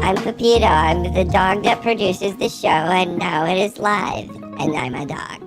I'm Pepito. I'm the dog that produces the show, and now it is live, and I'm a dog.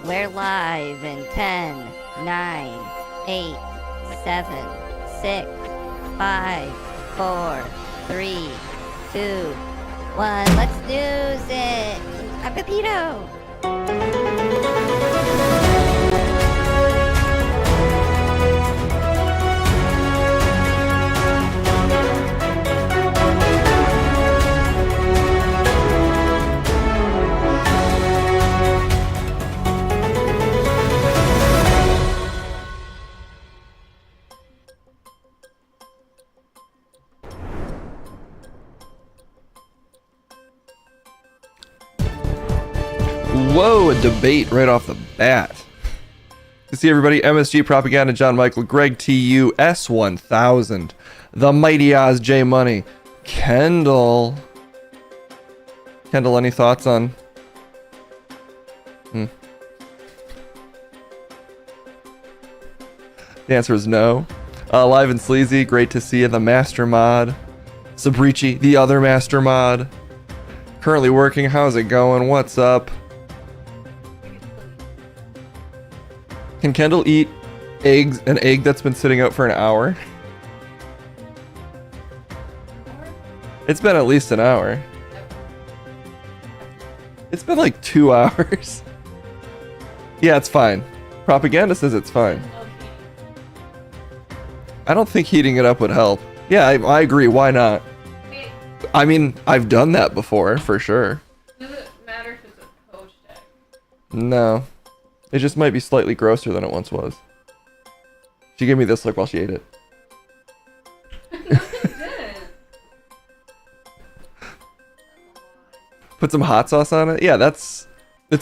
We're live in 10, 9, 8, 7, 6, 5, 4, 3, 2, 1. Let's news it. I'm Pepito. Whoa, a debate right off the bat. You see everybody, MSG Propaganda, John Michael, Greg TU, S1000, the mighty Oz J Money, Kendall. Kendall, any thoughts on? The answer is no. Live and Sleazy, great to see you. The Master Mod. Sabrici, the other Master Mod. Currently working, how's it going? What's up? Can Kendall eat an egg that's been sitting out for an hour? It's been at least an hour. It's been like 2 hours. Yeah, it's fine. Propaganda says it's fine. I don't think heating it up would help. Yeah, I agree. Why not? I mean, I've done that before, for sure. Does it matter if it's a poached egg? No. It just might be slightly grosser than it once was. She gave me this look while she ate it. No, it didn't. Put some hot sauce on it? Yeah, it's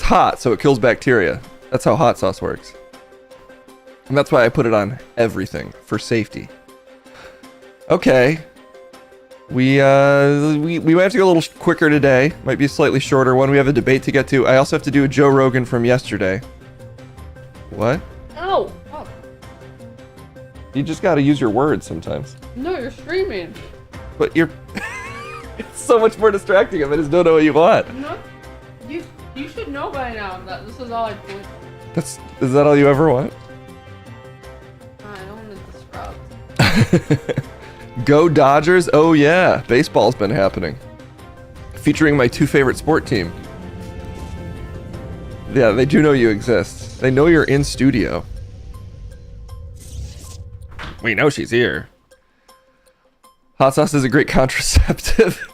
hot, so it kills bacteria. That's how hot sauce works. And that's why I put it on everything, for safety. Okay. We might have to go a little quicker today. Might be a slightly shorter one. We have a debate to get to. I also have to do a Joe Rogan from yesterday. What? Oh, fuck. You just gotta use your words sometimes. No, you're streaming. But you're... It's so much more distracting if I just don't know what you want. No, you should know by now that this is all I do. Is that all you ever want? I don't want to disrupt. Go Dodgers? Oh yeah, baseball's been happening. Featuring my two favorite sport team. Yeah, they do know you exist. They know you're in studio. We know she's here. Hot sauce is a great contraceptive.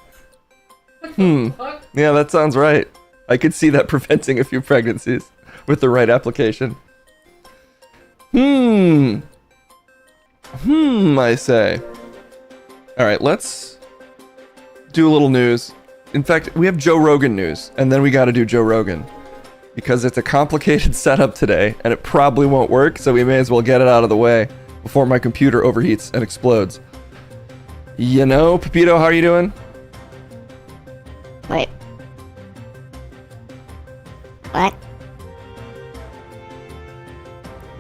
Fuck? Yeah, that sounds right. I could see that preventing a few pregnancies with the right application. I say. Alright, let's do a little news. In fact, we have Joe Rogan news, and then we gotta do Joe Rogan. Because it's a complicated setup today, and it probably won't work, so we may as well get it out of the way before my computer overheats and explodes. You know, Pepito, how are you doing? Wait. What?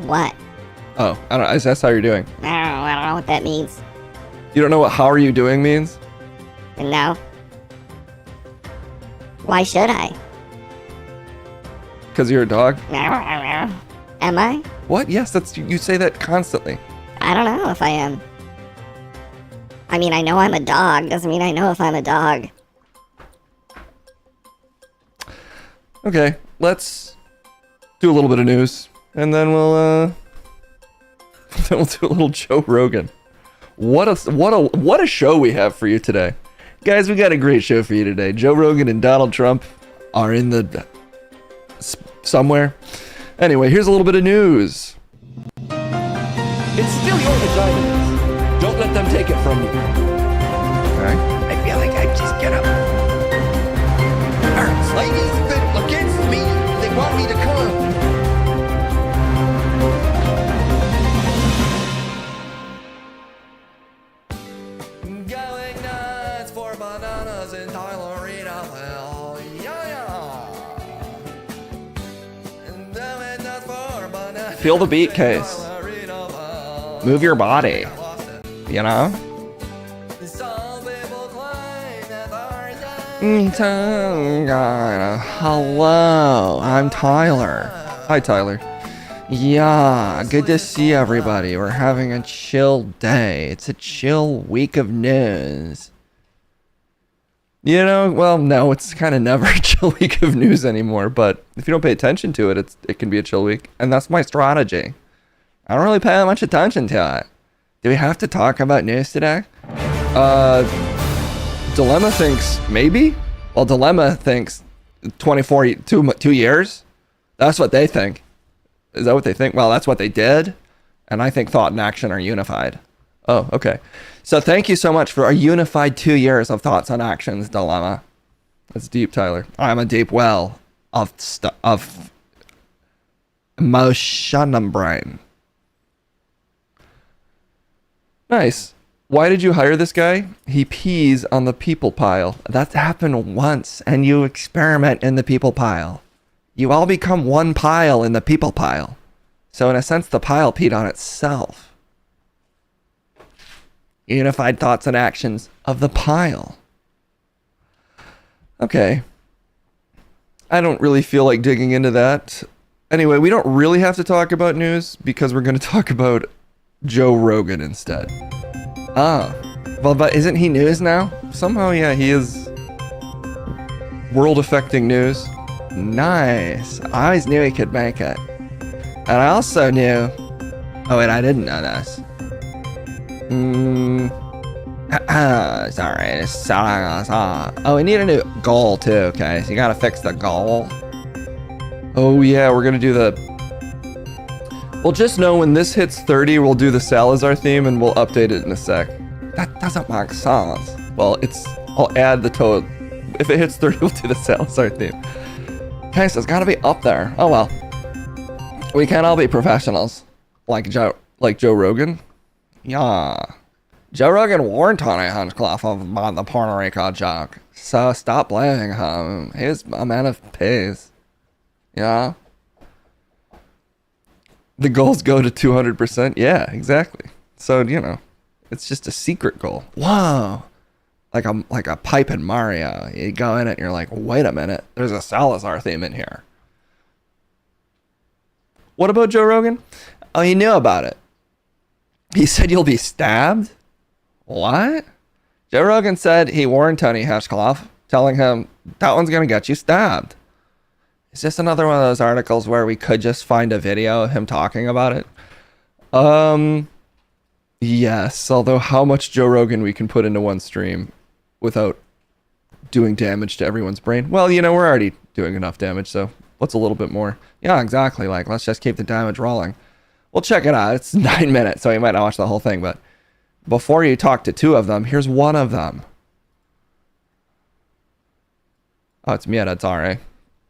What? Oh, I don't know. That's how you're doing. I don't know what that means. You don't know what "how are you doing" means? No. Why should I? Because you're a dog? Am I? What? Yes, you say that constantly. I don't know if I am. I mean, I know I'm a dog. Doesn't mean I know if I'm a dog. Okay, let's do a little bit of news, and then we'll do a little Joe Rogan. What a show we have for you today, guys. We got a great show for you today. Joe Rogan and Donald Trump are in the somewhere. Anyway, here's a little bit of news. It's still your vagina. Don't let them take it from you. Okay. I feel like I just get up. Ladies that against me, they want me to come. Going nuts for bananas in Tylerina, hell yeah. And going nuts for bananas. Feel the beat, Case. Move your body. You know? Hello, I'm Tyler. Hi, Tyler. Yeah, good to see everybody. We're having a chill day. It's a chill week of news. You know, well, no, it's kind of never a chill week of news anymore, but if you don't pay attention to it, it can be a chill week, and that's my strategy. I don't really pay that much attention to it. Do we have to talk about news today? Dilemma thinks maybe? Well, Dilemma thinks 2 years? That's what they think. Is that what they think? Well, that's what they did. And I think thought and action are unified. Oh, okay. So thank you so much for a unified 2 years of thoughts and actions, Dilemma. That's deep, Tyler. I'm a deep well of emotion and brain. Nice. Why did you hire this guy? He pees on the people pile. That's happened once, and you experiment in the people pile. You all become one pile in the people pile. So in a sense, the pile peed on itself. Unified thoughts and actions of the pile. Okay. I don't really feel like digging into that. Anyway, we don't really have to talk about news because we're going to talk about Joe Rogan instead. Ah. Well, but isn't he news now? Somehow, yeah, he is world-affecting news. Nice. I always knew he could make it. And I also knew... Oh, wait, I didn't know this. Sorry. Oh, we need a new goal, too, okay? So you gotta fix the goal. Oh, yeah, we're gonna do the... Well, just know when this hits 30, we'll do the Salazar theme, and we'll update it in a sec. That doesn't make sense. Well, I'll add the toad. If it hits 30, we'll do the Salazar theme. Okay, so it's gotta be up there. Oh well. We can't all be professionals. Like Joe Rogan. Yeah. Joe Rogan warned Tony Hinchcliffe about the Puerto Rico joke. So stop blaming him. He's a man of peace. Yeah. The goals go to 200%. Yeah, exactly. So, you know, it's just a secret goal. Whoa. Like a pipe in Mario. You go in it and you're like, wait a minute, there's a Salazar theme in here. What about Joe Rogan? Oh, he knew about it. He said you'll be stabbed? What? Joe Rogan said he warned Tony Hinchcliffe, telling him that one's gonna get you stabbed. Is this another one of those articles where we could just find a video of him talking about it? Yes, although how much Joe Rogan we can put into one stream without doing damage to everyone's brain? Well, you know, we're already doing enough damage, so what's a little bit more? Yeah, exactly. Like, let's just keep the damage rolling. Well, check it out. It's 9 minutes, so you might not watch the whole thing, but before you talk to two of them, here's one of them. Oh, it's Mia, that's alright.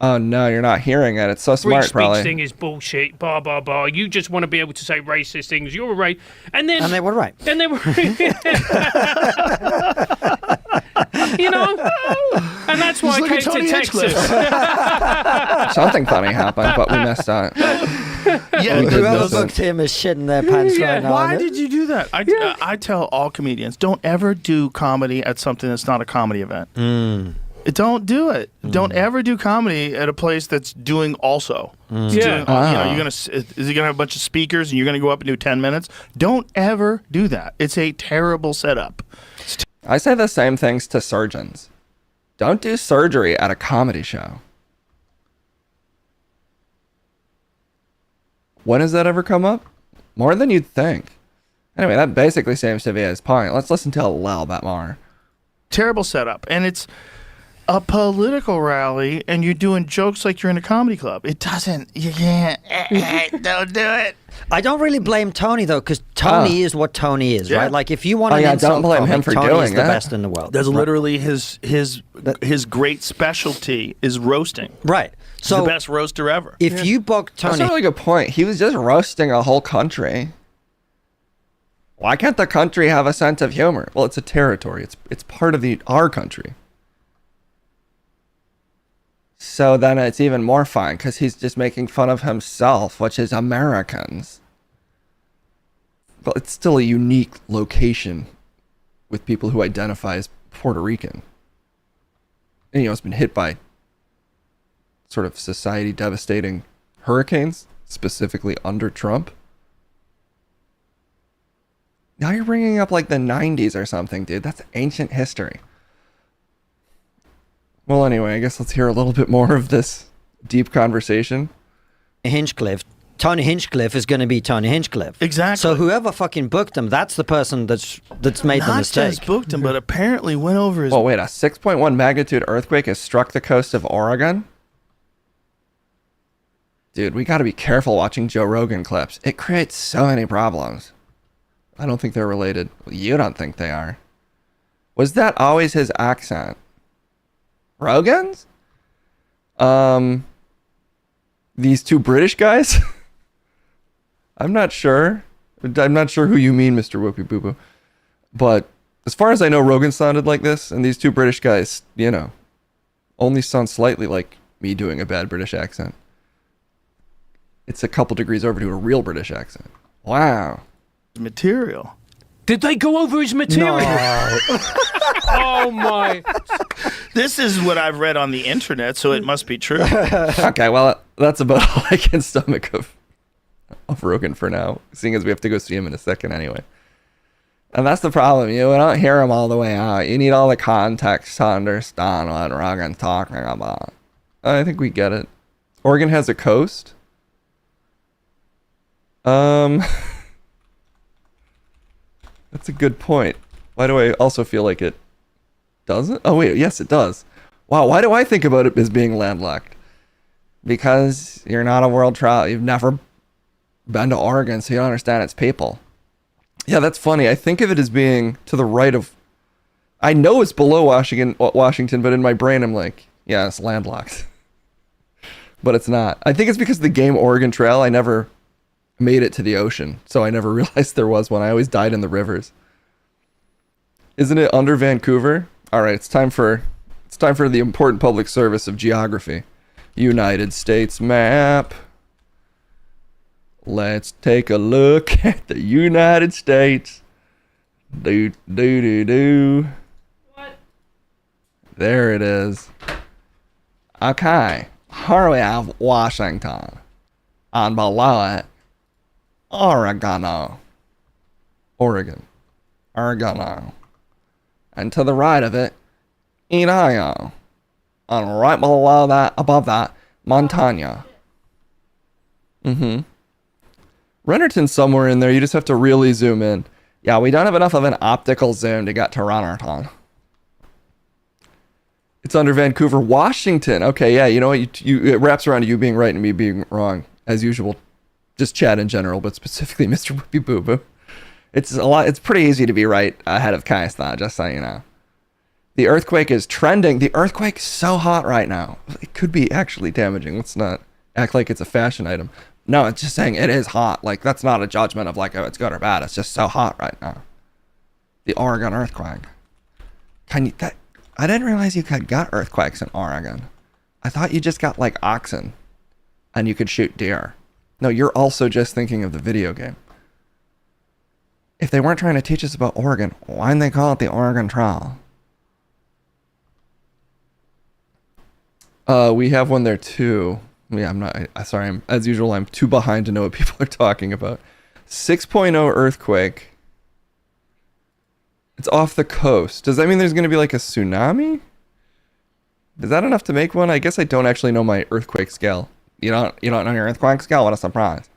Oh no, you're not hearing it. It's so smart, probably. Free speech thing is bullshit. Blah blah blah. You just want to be able to say racist things. You're right, and they were right. And they were. You know, and that's why I came to Texas. Something funny happened, but we missed out. Yeah, whoever booked him is shitting their pants right now. Why did you do that? I tell all comedians, don't ever do comedy at something that's not a comedy event. Don't do it. Don't ever do comedy at a place that's doing also. Yeah. You know, is he gonna have a bunch of speakers and you're gonna go up and do 10 minutes? Don't ever do that. It's a terrible setup. I say the same things to surgeons. Don't do surgery at a comedy show. When has that ever come up? More than you'd think. Anyway, that basically seems to be his point. Let's listen to a little bit more. Terrible setup. And it's a political rally and you're doing jokes like you're in a comedy club. You can't, don't do it. I don't really blame Tony, though, because Tony is what Tony is, right? Like, if you want to don't blame him for Tony doing is the best in the world. That's literally his great specialty is roasting. Right. He's So the best roaster ever. if you book That's Tony... a really good point. He was just roasting a whole country. Why can't the country have a sense of humor? Well, it's a territory. It's part of our country. So then it's even more fun because he's just making fun of himself, which is Americans. But it's still a unique location with people who identify as Puerto Rican. And, you know, it's been hit by sort of society devastating hurricanes, specifically under Trump. Now you're bringing up like the 90s or something, dude. That's ancient history. Well, anyway, I guess let's hear a little bit more of this deep conversation. Hinchcliffe. Tony Hinchcliffe is going to be Tony Hinchcliffe. Exactly. So whoever fucking booked him, that's the person that's made the Not mistake. just booked him, but apparently went over his. Oh, wait, a 6.1 magnitude earthquake has struck the coast of Oregon? Dude, we got to be careful watching Joe Rogan clips. It creates so many problems. I don't think they're related. You don't think they are. Was that always his accent? Rogans? These two British guys? I'm not sure. I'm not sure who you mean, Mr. Whoopi Boo Boo. But as far as I know, Rogan sounded like this, and these two British guys, you know, only sound slightly like me doing a bad British accent. It's a couple degrees over to a real British accent. Wow. Material. Did they go over his material? No. Oh my! This is what I've read on the internet, so it must be true. Okay, well, that's about all I can stomach of Rogan for now, seeing as we have to go see him in a second anyway. And that's the problem. You don't hear him all the way out. You need all the context to understand what Rogan's talking about. I think we get it. Oregon has a coast. That's a good point. Why do I also feel like it doesn't? Oh, wait. Yes, it does. Wow. Why do I think about it as being landlocked? Because you're not a world traveler. You've never been to Oregon, so you don't understand its people. Yeah, that's funny. I think of it as being to the right of... I know it's below Washington, but in my brain, I'm like, yeah, it's landlocked. But it's not. I think it's because the game Oregon Trail, I never made it to the ocean, so I never realized there was one. I always died in the rivers. Isn't it under Vancouver? All right, it's time for the important public service of geography. United States map. Let's take a look at the United States. Do. What? There it is. Okay, here we have Washington, and below it, Oregon. And to the right of it, Idaho. And right below that, above that, Montana. Rennerton's somewhere in there. You just have to really zoom in. Yeah, we don't have enough of an optical zoom to get to Rennerton. It's under Vancouver, Washington. Okay, yeah, you know what? It wraps around to you being right and me being wrong, as usual. Just chat in general, but specifically Mr. Whoopi Boo Boo. It's pretty easy to be right ahead of Kaistan, just so you know. The earthquake is trending. The earthquake's so hot right now. It could be actually damaging. Let's not act like it's a fashion item. No, it's just saying it is hot. Like, that's not a judgment of like, oh, it's good or bad. It's just so hot right now. The Oregon earthquake. I didn't realize you could get earthquakes in Oregon. I thought you just got like oxen and you could shoot deer. No, you're also just thinking of the video game. If they weren't trying to teach us about Oregon, why didn't they call it the Oregon Trail? We have one there too. Yeah, sorry, as usual, I'm too behind to know what people are talking about. 6.0 earthquake. It's off the coast. Does that mean there's going to be like a tsunami? Is that enough to make one? I guess I don't actually know my earthquake scale. You don't know your earthquake scale? What a surprise.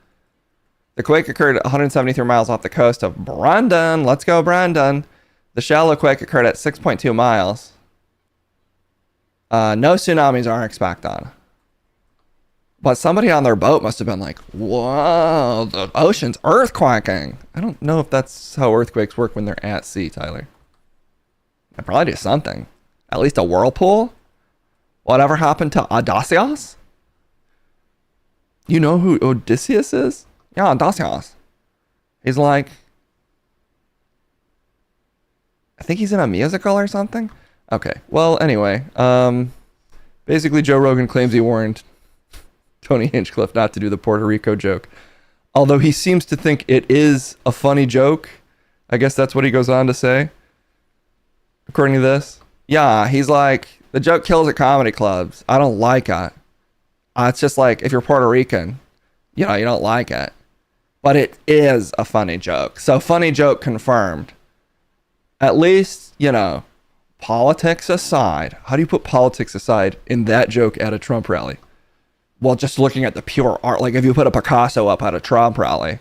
The quake occurred 173 miles off the coast of Brandon. Let's go, Brandon. The shallow quake occurred at 6.2 miles. No tsunamis are expected. But somebody on their boat must have been like, whoa, the ocean's earthquaking. I don't know if that's how earthquakes work when they're at sea, Tyler. They probably do something. At least a whirlpool? Whatever happened to Odysseus? You know who Odysseus is? Yeah, Odysseus. He's like... I think he's in a musical or something? Okay, well, anyway. Basically, Joe Rogan claims he warned Tony Hinchcliffe not to do the Puerto Rico joke. Although he seems to think it is a funny joke. I guess that's what he goes on to say. According to this. Yeah, he's like, the joke kills at comedy clubs. I don't like it. It's just like, if you're Puerto Rican, you know, you don't like it. But it is a funny joke. So funny joke confirmed. At least, you know, politics aside. How do you put politics aside in that joke at a Trump rally? Well, just looking at the pure art. Like if you put a Picasso up at a Trump rally,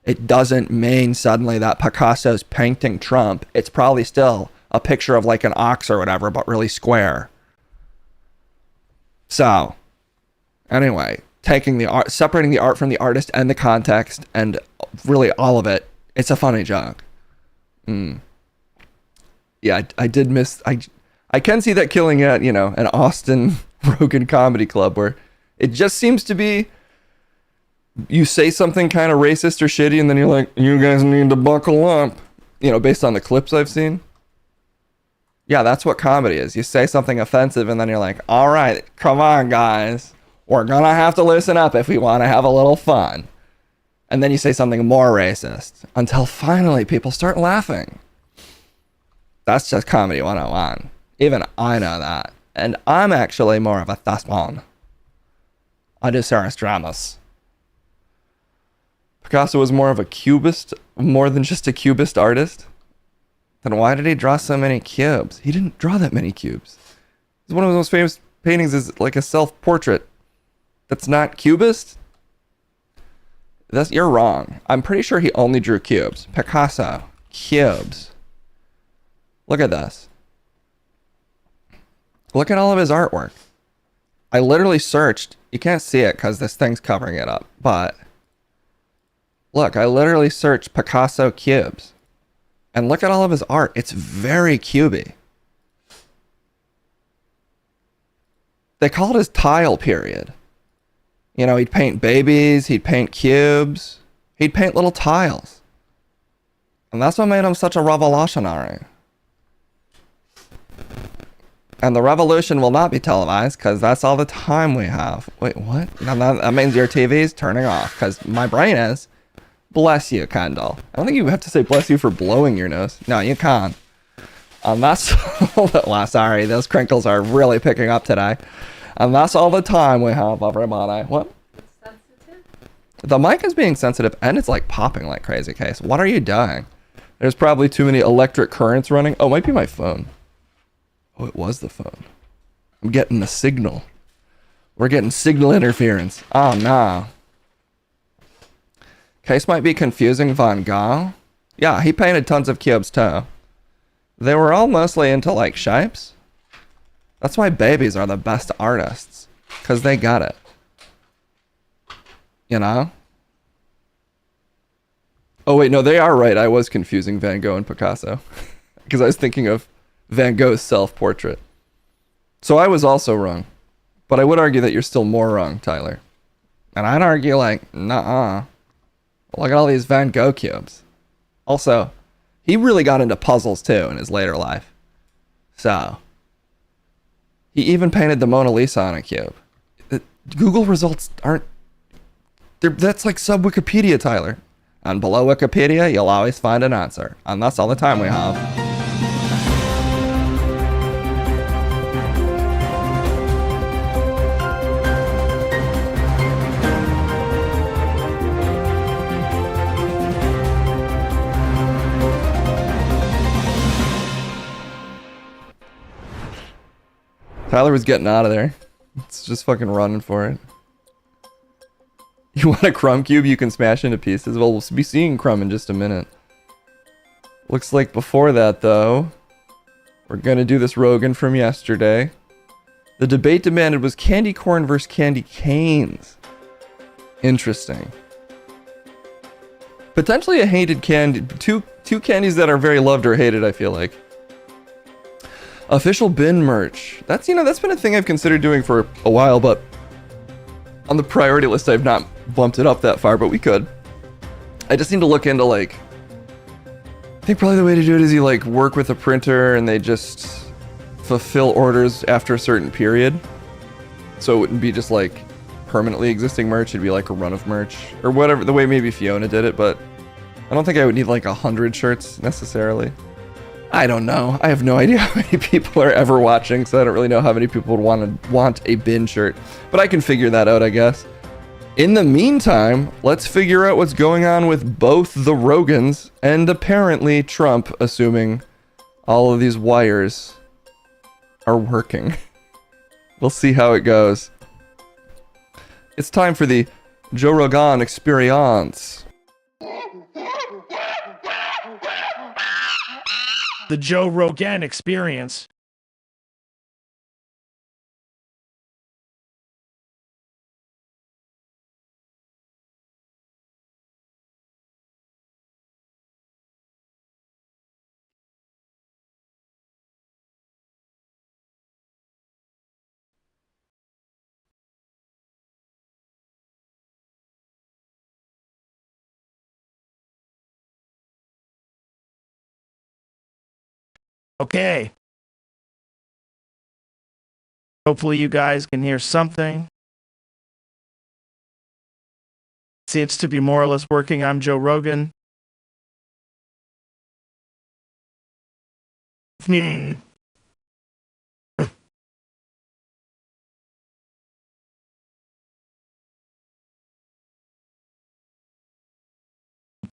it doesn't mean suddenly that Picasso's painting Trump. It's probably still a picture of like an ox or whatever, but really square. So, anyway, taking the art, separating the art from the artist and the context and really all of it, it's a funny joke. Yeah, I did miss, I can see that killing at, you know, an Austin Rogan comedy club where it just seems to be, you say something kind of racist or shitty and then you're like, you guys need to buckle up, you know, based on the clips I've seen. Yeah, that's what comedy is. You say something offensive and then you're like, all right, come on, guys. We're gonna have to loosen up if we want to have a little fun. And then you say something more racist until finally people start laughing. That's just comedy 101. Even I know that. And I'm actually more of a thespian. I do serious dramas. Picasso was more of a cubist, more than just a cubist artist. Then why did he draw so many cubes? He didn't draw that many cubes. One of his most famous paintings is like a self-portrait. That's not cubist? You're wrong. I'm pretty sure he only drew cubes. Picasso. Cubes. Look at this. Look at all of his artwork. I literally searched. You can't see it because this thing's covering it up. But look, I literally searched Picasso cubes. And look at all of his art. It's very cubey. They call it his tile period. You know, he'd paint babies, he'd paint cubes, he'd paint little tiles. And that's what made him such a revolutionary. And the revolution will not be televised because that's all the time we have. Wait, what? That means your TV's turning off because my brain is. Bless you, Kendall. I don't think you have to say bless you for blowing your nose. No, you can't. That's well, sorry, those crinkles are really picking up today. And that's all the time we have, everybody. What? Sensitive? The mic is being sensitive and it's like popping like crazy, Case. What are you doing? There's probably too many electric currents running. Oh, it might be my phone. Oh, it was the phone. I'm getting the signal. We're getting signal interference. Oh, no. Case might be confusing Van Gogh. Yeah, he painted tons of cubes too. They were all mostly into like shapes. That's why babies are the best artists. Because they got it. You know? Oh wait, no, they are right. I was confusing Van Gogh and Picasso. Because I was thinking of Van Gogh's self-portrait. So I was also wrong. But I would argue that you're still more wrong, Tyler. And I'd argue like, nuh-uh. Look at all these Van Gogh cubes. Also, he really got into puzzles too in his later life. So, he even painted the Mona Lisa on a cube. Google results aren't... That's like sub-Wikipedia, Tyler. And below Wikipedia, you'll always find an answer. And that's all the time we have. Tyler was getting out of there. It's just fucking running for it. You want a crumb cube you can smash into pieces? Well, we'll be seeing crumb in just a minute. Looks like before that, though, we're gonna do this Rogan from yesterday. The debate demanded was candy corn versus candy canes. Interesting. Potentially a hated candy. Two candies that are very loved or hated, I feel like. Official bin merch. That's, that's been a thing I've considered doing for a while, but on the priority list, I've not bumped it up that far, but we could. I just need to look into, like, I think probably the way to do it is you, like, work with a printer and they just fulfill orders after a certain period. So it wouldn't be just, like, permanently existing merch. It'd be, like, a run of merch or whatever, the way maybe Fiona did it, but I don't think I would need, like, 100 shirts necessarily. I don't know. I have no idea how many people are ever watching, so I don't really know how many people would want a bin shirt. But I can figure that out, I guess. In the meantime, let's figure out what's going on with both the Rogans and apparently Trump, assuming all of these wires are working. We'll see how it goes. It's time for the Joe Rogan experience. The Joe Rogan experience. Okay. Hopefully you guys can hear something. Seems to be more or less working. I'm Joe Rogan.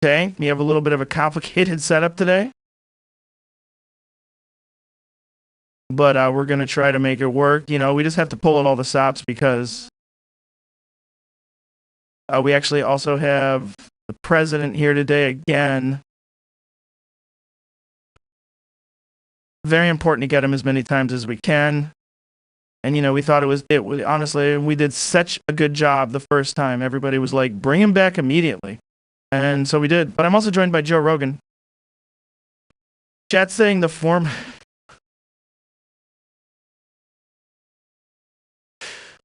Okay, we have a little bit of a complicated setup today. But we're going to try to make it work. You know, we just have to pull out all the stops because we actually also have the president here today again. Very important to get him as many times as we can. And, you know, we thought honestly, we did such a good job the first time. Everybody was like, bring him back immediately. And so we did. But I'm also joined by Joe Rogan. Chat's saying the form...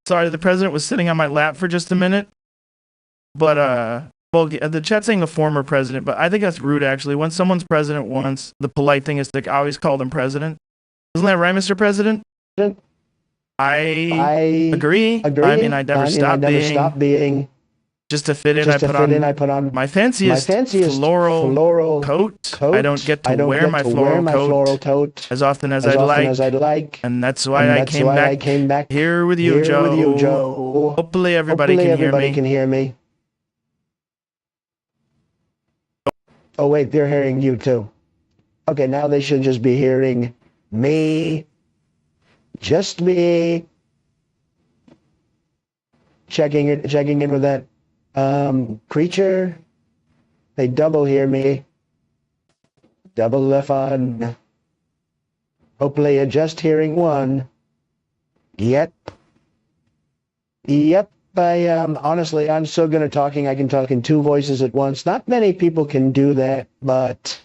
Sorry, the president was sitting on my lap for just a minute. But, well, the chat's saying the former president, but I think that's rude, actually. When someone's president once, the polite thing is to always call them president. Isn't that right, Mr. President? I agree. I mean, I never stop being. Just to fit in, I put on my fanciest floral coat. I don't get to wear my floral coat as often as I'd like. And that's why I came back here with you, Joe. Hopefully everybody can hear me. Oh, wait, they're hearing you too. Okay, now they should just be hearing me. Just me. Checking in with that creature. They double hear me. Double the fun. Hopefully you're just hearing one. Yep. Honestly, I'm so good at talking, I can talk in two voices at once. Not many people can do that, but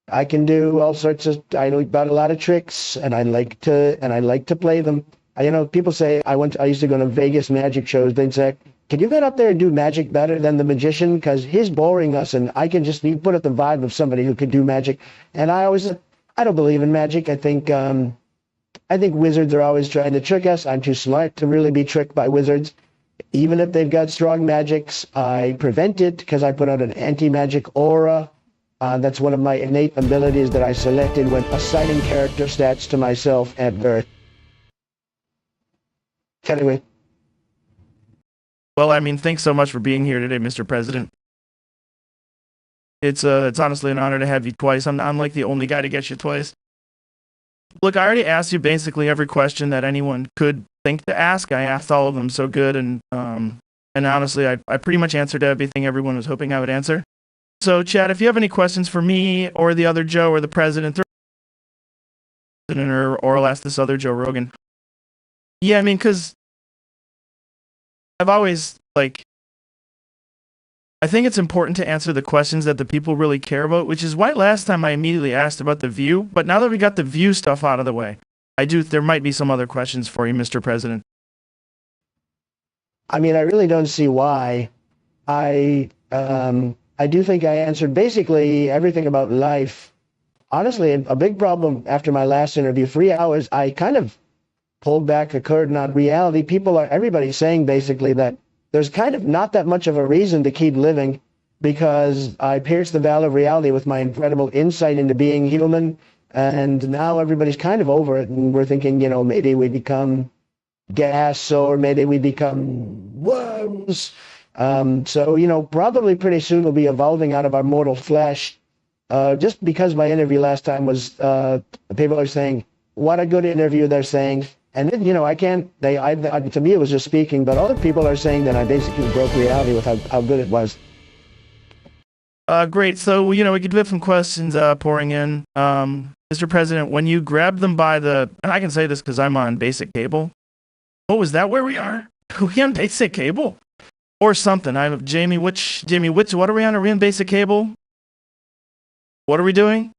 I can do all sorts of, I know about a lot of tricks, and I like to play them. You know, people say, I used to go to Vegas magic shows, they'd say, can you get up there and do magic better than the magician? Because he's boring us, and you put up the vibe of somebody who could do magic. And I don't believe in magic. I think wizards are always trying to trick us. I'm too smart to really be tricked by wizards. Even if they've got strong magics, I prevent it because I put out an anti-magic aura. That's one of my innate abilities that I selected when assigning character stats to myself at birth. Anyway. Well, I mean, thanks so much for being here today, Mr. President. It's honestly an honor to have you twice. I'm like the only guy to get you twice. Look, I already asked you basically every question that anyone could think to ask. I asked all of them so good, and honestly, I pretty much answered everything everyone was hoping I would answer. So, Chad, if you have any questions for me or the other Joe or the president, or I'll ask this other Joe Rogan. Yeah, I mean, because I've always, I think it's important to answer the questions that the people really care about, which is why last time I immediately asked about the view, but now that we got the view stuff out of the way, there might be some other questions for you, Mr. President. I mean, I really don't see why. I do think I answered basically everything about life. Honestly, a big problem after my last interview, 3 hours, I kind of pulled back the curtain on reality. Everybody's saying basically that there's kind of not that much of a reason to keep living. because I pierced the veil of reality with my incredible insight into being human. And now everybody's kind of over it, and we're thinking, maybe we become gas, or maybe we become worms. So, probably pretty soon we'll be evolving out of our mortal flesh. Just because my interview last time was, people are saying, what a good interview, they're saying. And then, I can't, to me it was just speaking, but other people are saying that I basically broke reality with how good it was. Great. So, we could have some questions pouring in. Mr. President, when you grabbed them by and I can say this because I'm on basic cable. Oh, is that where we are? Are we on basic cable? Or something. Jamie, what are we on? Are we on basic cable? What are we doing?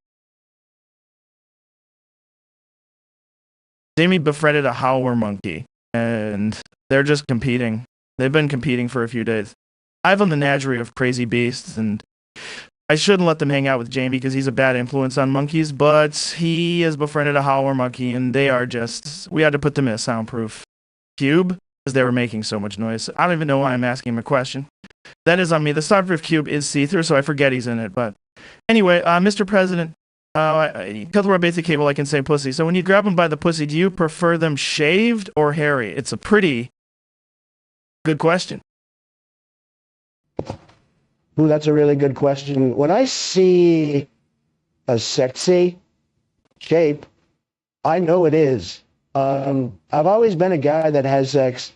Jamie befriended a howler monkey, and they're just competing. They've been competing for a few days. I have a menagerie of crazy beasts, and I shouldn't let them hang out with Jamie because he's a bad influence on monkeys, but he has befriended a howler monkey, and we had to put them in a soundproof cube because they were making so much noise. I don't even know why I'm asking him a question. That is on me. The soundproof cube is see-through, so I forget he's in it, but anyway, Mr. President, because we're on basic cable, I can say pussy. So when you grab them by the pussy, do you prefer them shaved or hairy? It's a pretty good question. Ooh, that's a really good question. When I see a sexy shape, I know it is. I've always been a guy that has sex,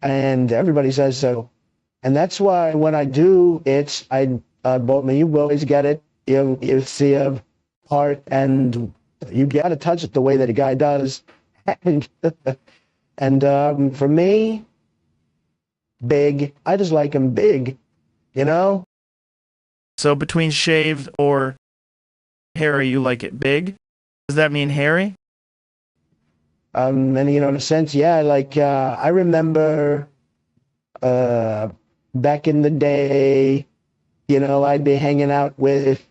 and everybody says so. And that's why when I do, you always get it. You see a heart, and you got to touch it the way that a guy does. and for me, big. I just like them big, So between shaved or hairy, you like it big? Does that mean hairy? And in a sense, yeah. Like I remember back in the day, I'd be hanging out with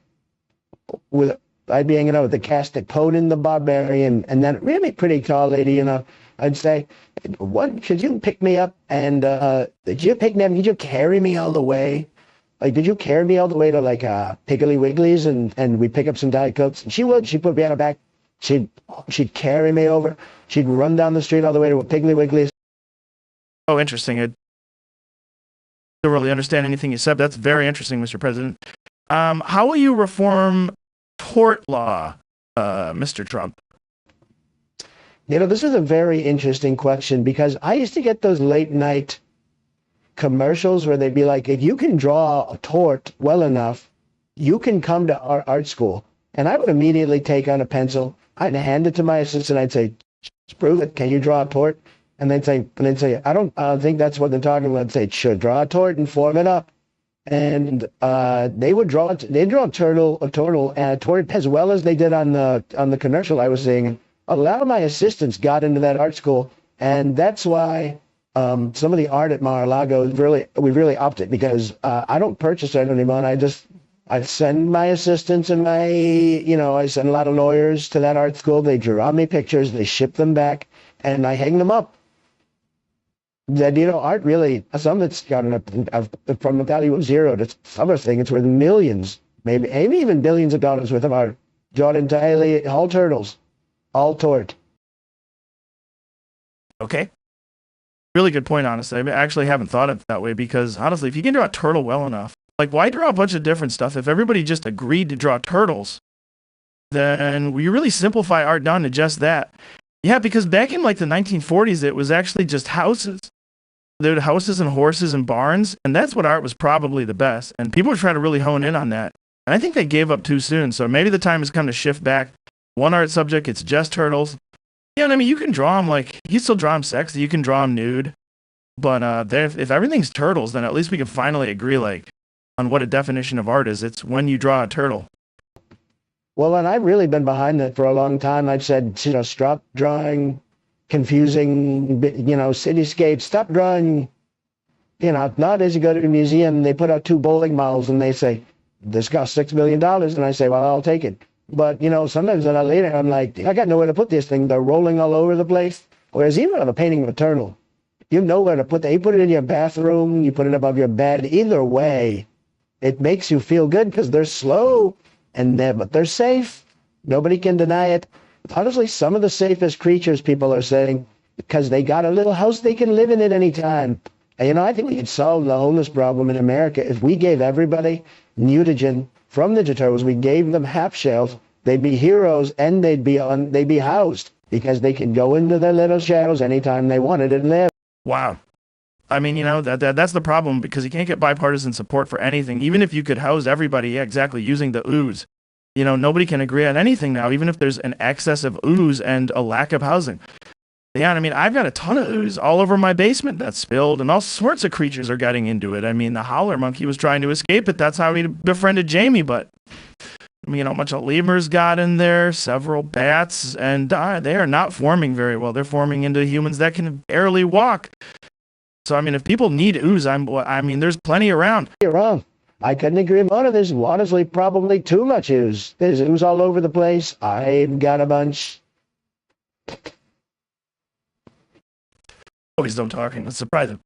the Castic Conan the Barbarian, and that really pretty tall lady. I'd say, "What? Could you pick me up? And did you pick me up? Did you carry me all the way? Like, did you carry me all the way to Piggly Wiggly's and we pick up some Diet Cokes?" And she would. She'd put me on her back. She'd carry me over. She'd run down the street all the way to a Piggly Wiggly's. Oh, interesting. I don't really understand anything you said. That's very interesting, Mr. President. How will you reform tort law, Mr. Trump? This is a very interesting question because I used to get those late night commercials where they'd be like, if you can draw a tort well enough, you can come to our art school. And I would immediately take on a pencil. I'd hand it to my assistant. I'd say, prove it. Can you draw a tort? And they'd say, I don't think that's what they're talking about. I'd say, sure, draw a tort and form it up. And they'd draw a tort as well as they did on the commercial I was seeing. A lot of my assistants got into that art school, and that's why some of the art at Mar-a-Lago we really upped it, because I don't purchase art anymore. I send my assistants and I send a lot of lawyers to that art school. They draw me pictures, they ship them back, and I hang them up. That art really, some of it's gotten up from the value of zero to some other thing. It's worth millions, maybe even billions of dollars worth of art, drawn entirely, all turtles, all tort. Okay. Really good point, honestly. I actually haven't thought of it that way, because honestly, if you can draw a turtle well enough, why draw a bunch of different stuff? If everybody just agreed to draw turtles, then we really simplify art down to just that. Yeah, because back in the 1940s, it was actually just houses. There were houses and horses and barns, and that's what art was probably the best. And people were trying to really hone in on that. And I think they gave up too soon. So maybe the time has come to shift back. One art subject, it's just turtles. Yeah, you can draw them you still draw them sexy. You can draw them nude. But if everything's turtles, then at least we can finally agree on what a definition of art is. It's when you draw a turtle. Well, and I've really been behind that for a long time. I've said, stop drawing confusing, cityscapes. Stop drawing, not as you go to a museum, they put out 2 bowling balls and they say, this costs $6 million. And I say, well, I'll take it. But, sometimes when I later, I'm like, I got nowhere to put this thing. They're rolling all over the place. Whereas even on a painting of a turtle, you know where to put that. You put it in your bathroom, you put it above your bed. Either way, It makes you feel good because they're slow, but they're safe. Nobody can deny it. Honestly, some of the safest creatures, people are saying, because they got a little house they can live in at any time. And, I think we could solve the homeless problem in America if we gave everybody mutagen from Ninja Turtles. We gave them half shells. They'd be heroes, and they'd be housed because they could go into their little shells anytime they wanted and live. Wow. I mean, that's the problem, because you can't get bipartisan support for anything. Even if you could house everybody, yeah, exactly, using the ooze. Nobody can agree on anything now, even if there's an excess of ooze and a lack of housing. Yeah, I mean, I've got a ton of ooze all over my basement that's spilled, and all sorts of creatures are getting into it. I mean, the howler monkey was trying to escape it. That's how he befriended Jamie, but, a bunch of lemurs got in there, several bats, and they are not forming very well. They're forming into humans that can barely walk. So, I mean, if people need ooze, there's plenty around. You're wrong. I couldn't agree more. There's honestly probably too much ooze. There's ooze all over the place. I've got a bunch. Always don't talking. That's surprising.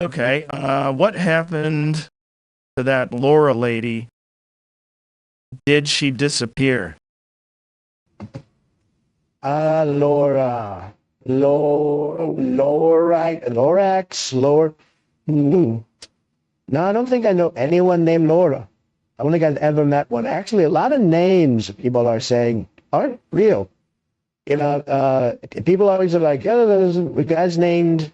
Okay, what happened to that Laura lady? Did she disappear? Laura. Lorax. No, I don't think I know anyone named Laura. I don't think I've ever met one. Actually, a lot of names people are saying aren't real. People always are like, oh, there's a guy's named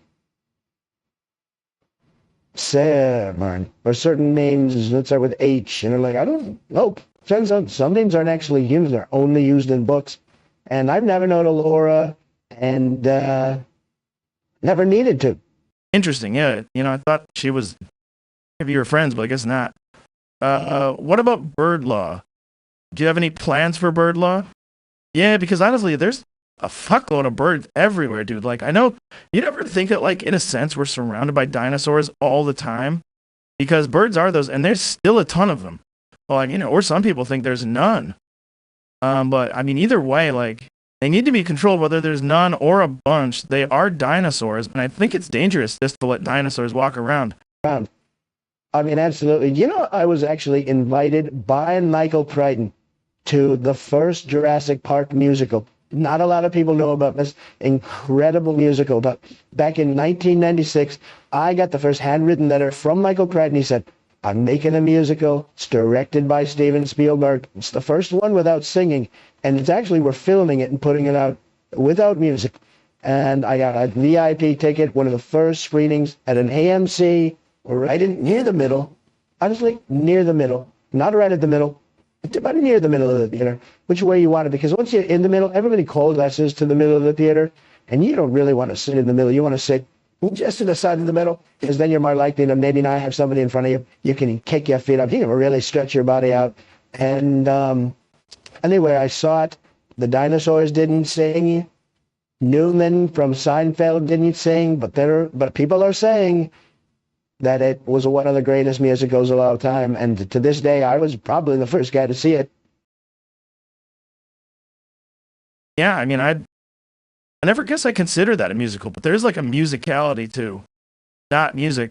Sam, or certain names that start with H, and they're like, I don't know. Some names aren't actually used; they're only used in books. And I've never known a Laura, and never needed to. Interesting, yeah. I thought she was maybe your friends, but I guess not. What about bird law? Do you have any plans for bird law? Yeah, because honestly, there's a fuckload of birds everywhere, dude. Like, I know you never think that, like, in a sense, we're surrounded by dinosaurs all the time, because birds are those, and there's still a ton of them. Well, or some people think there's none. But I mean, either way, like, they need to be controlled, whether there's none or a bunch. They are dinosaurs, and I think it's dangerous just to let dinosaurs walk around. I mean, absolutely. I was actually invited by Michael Crichton to the first Jurassic Park musical. Not a lot of people know about this incredible musical, but back in 1996, I got the first handwritten letter from Michael Crichton. He said, I'm making a musical. It's directed by Steven Spielberg. It's the first one without singing, and we're filming it and putting it out without music. And I got a VIP ticket, one of the first screenings at an AMC, right near the middle. Honestly, near the middle. Not right at the middle, but near the middle of the theater, which way you want it, because once you're in the middle, everybody coalesces to the middle of the theater, and you don't really want to sit in the middle. You want to sit just to the side of the middle, because then you're more likely to maybe not have somebody in front of you. You can kick your feet up. You can really stretch your body out. And anyway, I saw it. The dinosaurs didn't sing. Newman from Seinfeld didn't sing, but people are saying that it was one of the greatest musicals of all time, and to this day, I was probably the first guy to see it. Yeah, I mean, I never guess I consider that a musical, but there's like a musicality too, not music.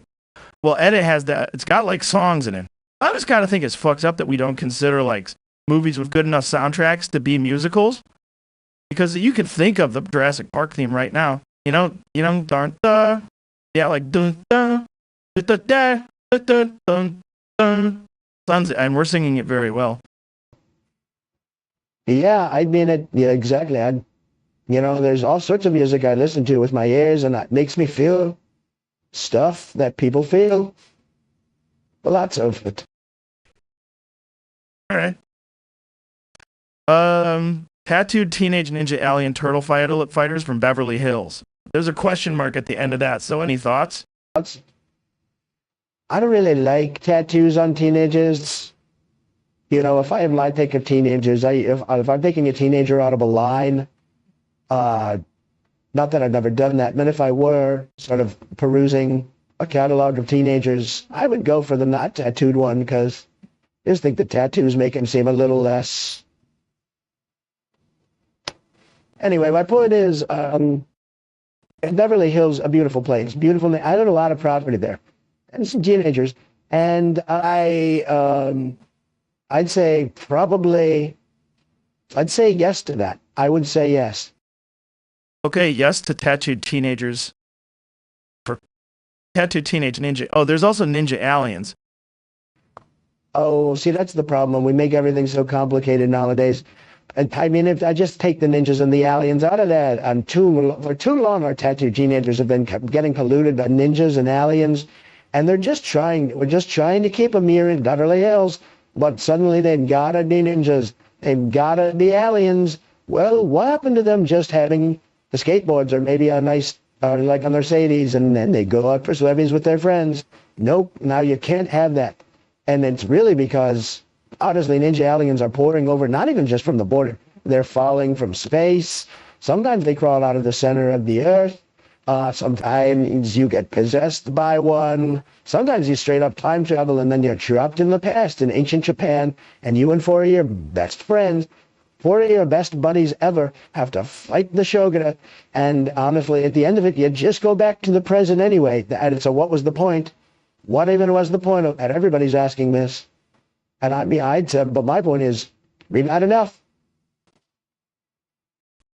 Well, Edit has that. It's got like songs in it. I just kind of think it's fucked up that we don't consider like movies with good enough soundtracks to be musicals, because you can think of the Jurassic Park theme right now. Darn, yeah, like dun dun. And we're singing it very well. Yeah, I mean, exactly. There's all sorts of music I listen to with my ears, and that makes me feel stuff that people feel. Lots of it. All right. Tattooed teenage ninja alien turtle fighters from Beverly Hills. There's a question mark at the end of that. So, any thoughts? I don't really like tattoos on teenagers. If I am like taking teenagers, if I'm taking a teenager out of a line, not that I've never done that, but if I were sort of perusing a catalog of teenagers, I would go for the not tattooed one, because I just think the tattoos make him seem a little less. Anyway, my point is, Beverly Hills, a beautiful place, beautiful. I own a lot of property there. And some teenagers, And I'd say yes to that. I would say yes. Okay, yes to tattooed teenagers. For tattooed teenage ninja. Oh, there's also ninja aliens. Oh, see, that's the problem. We make everything so complicated nowadays. I mean, if I just take the ninjas and the aliens out of that, for too long, our tattooed teenagers have been getting polluted by ninjas and aliens, and we're just trying to keep them here in Beverly Hills, but suddenly they've gotta be ninjas, they've gotta be aliens. Well, what happened to them just having the skateboards or maybe a nice, like a Mercedes, and then they go out for swimmings with their friends? Nope, now you can't have that. And it's really because, honestly, ninja aliens are pouring over, not even just from the border. They're falling from space. Sometimes they crawl out of the center of the earth. Sometimes you get possessed by one. Sometimes you straight up time travel and then you're trapped in the past in ancient Japan, and you and four of your best friends, four of your best buddies ever, have to fight the shogunate. And honestly, at the end of it, you just go back to the present anyway. And so what was the point? What even was the point of that? Everybody's asking this. And I mean, I'd say, but my point is, we've had enough.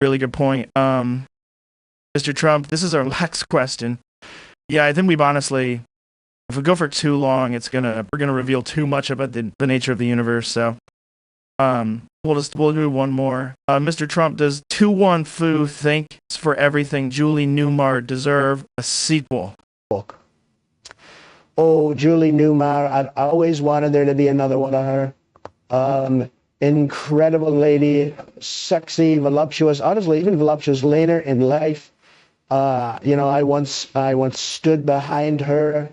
Really good point. Mr. Trump, this is our last question. Yeah, I think we've honestly, if we go for too long, we're gonna reveal too much about the nature of the universe. So, we'll do one more. Mr. Trump, does 2-1 Fu think For Everything Julie Newmar deserve a sequel? Oh, Julie Newmar, I've always wanted there to be another one of her. Incredible lady, sexy, voluptuous, honestly, even voluptuous later in life. I once stood behind her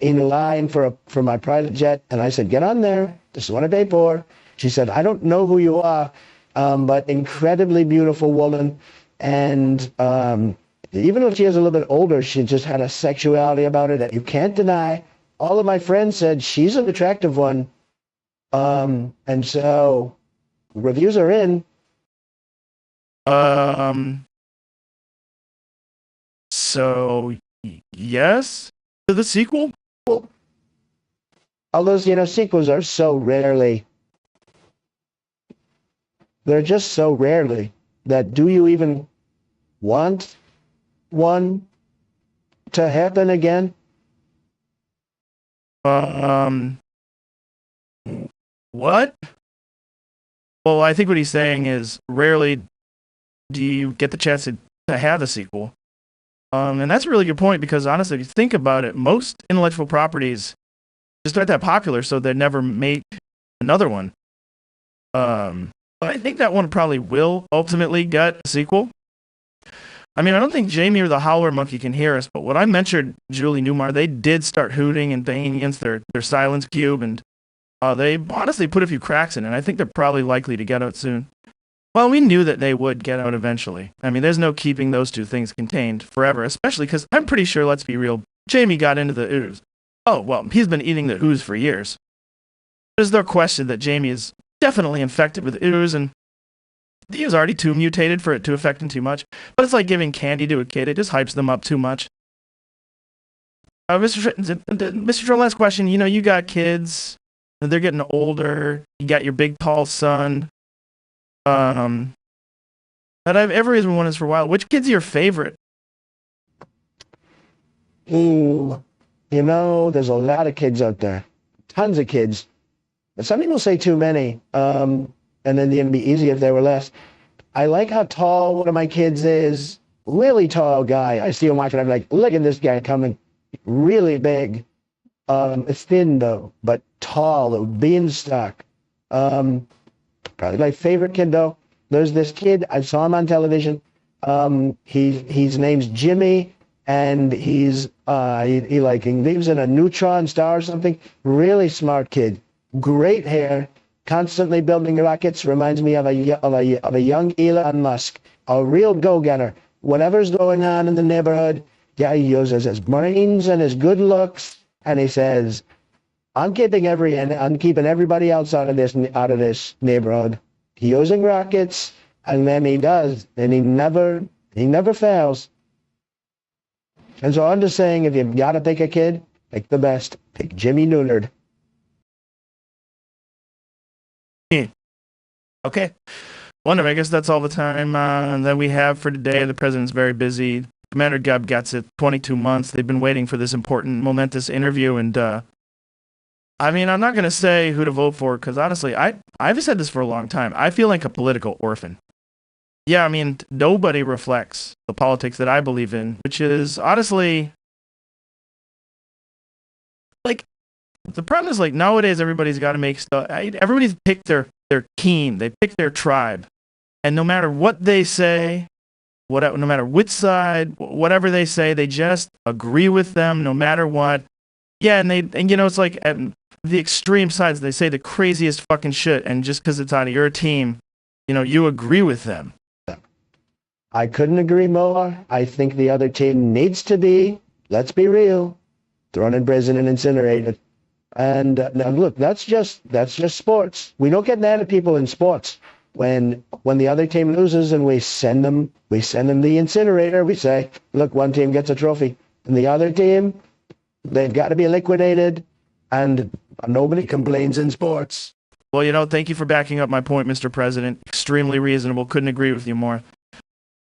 in line for my private jet, and I said, "Get on there. This is what I pay for." She said, "I don't know who you are, but incredibly beautiful woman, and even if she is a little bit older, she just had a sexuality about her that you can't deny." All of my friends said she's an attractive one. And so reviews are in. So yes to the sequel? Although, sequels are so rarely. They're just so rarely that do you even want one to happen again? What? Well, I think what he's saying is rarely do you get the chance to have the sequel. And that's a really good point because honestly, if you think about it, most intellectual properties just aren't that popular, so they never make another one. I think that one probably will ultimately get a sequel. I mean, I don't think Jamie or the Howler Monkey can hear us, but when I mentioned Julie Newmar, they did start hooting and banging against their silence cube, and they honestly put a few cracks in it. And I think they're probably likely to get out soon. Well, we knew that they would get out eventually. I mean, there's no keeping those two things contained forever, especially because I'm pretty sure, let's be real, Jamie got into the ooze. Oh, well, he's been eating the ooze for years. There's no question that Jamie is definitely infected with ooze, and he was already too mutated for it to affect him too much. But it's like giving candy to a kid. It just hypes them up too much. Mr. Troll, last question. You got kids. They're getting older. You got your big, tall son. That I've ever even wanted for a while. Which kid's your favorite? Ooh, there's a lot of kids out there. Tons of kids. But some people say too many. And then it'd be easy if there were less. I like how tall one of my kids is. Really tall guy. I see him watching. I'm like, look at this guy coming. Really big. It's thin though, but tall. A beanstalk. Probably my favorite kid though. There's this kid. I saw him on television. His name's Jimmy, and he lives in a neutron star or something. Really smart kid. Great hair. Constantly building rockets. Reminds me of a young Elon Musk. A real go-getter. Whatever's going on in the neighborhood, guy uses his brains and his good looks, and he says, I'm keeping everybody else out of this neighborhood. Using rockets, and then he does, and he never fails. And so I'm just saying, if you've got to pick a kid, Pick the best. Pick Jimmy Noonard. Okay. Wonder, I guess that's all the time that we have for today. The president's very busy. Commander Gubb gets it. 22 months. They've been waiting for this important, momentous interview, and I mean, I'm not gonna say who to vote for because honestly, I've said this for a long time. I feel like a political orphan. Yeah, I mean, nobody reflects the politics that I believe in, which is honestly like the problem is like nowadays everybody's got to make stuff. Everybody's picked their team. They pick their tribe, and no matter what they say, no matter which side, whatever they say, they just agree with them no matter what. Yeah, and you know it's like at the extreme sides, they say the craziest fucking shit, and just because it's out of your team, you know, you agree with them. I couldn't agree more. I think the other team needs to be, let's be real, thrown in prison and incinerated. And now look, that's just sports. We don't get mad at people in sports. When the other team loses and we send them the incinerator, we say, look, one team gets a trophy. And the other team, they've got to be liquidated. And nobody complains in sports. Well, you know, thank you for backing up my point, Mr. President. Extremely reasonable. Couldn't agree with you more.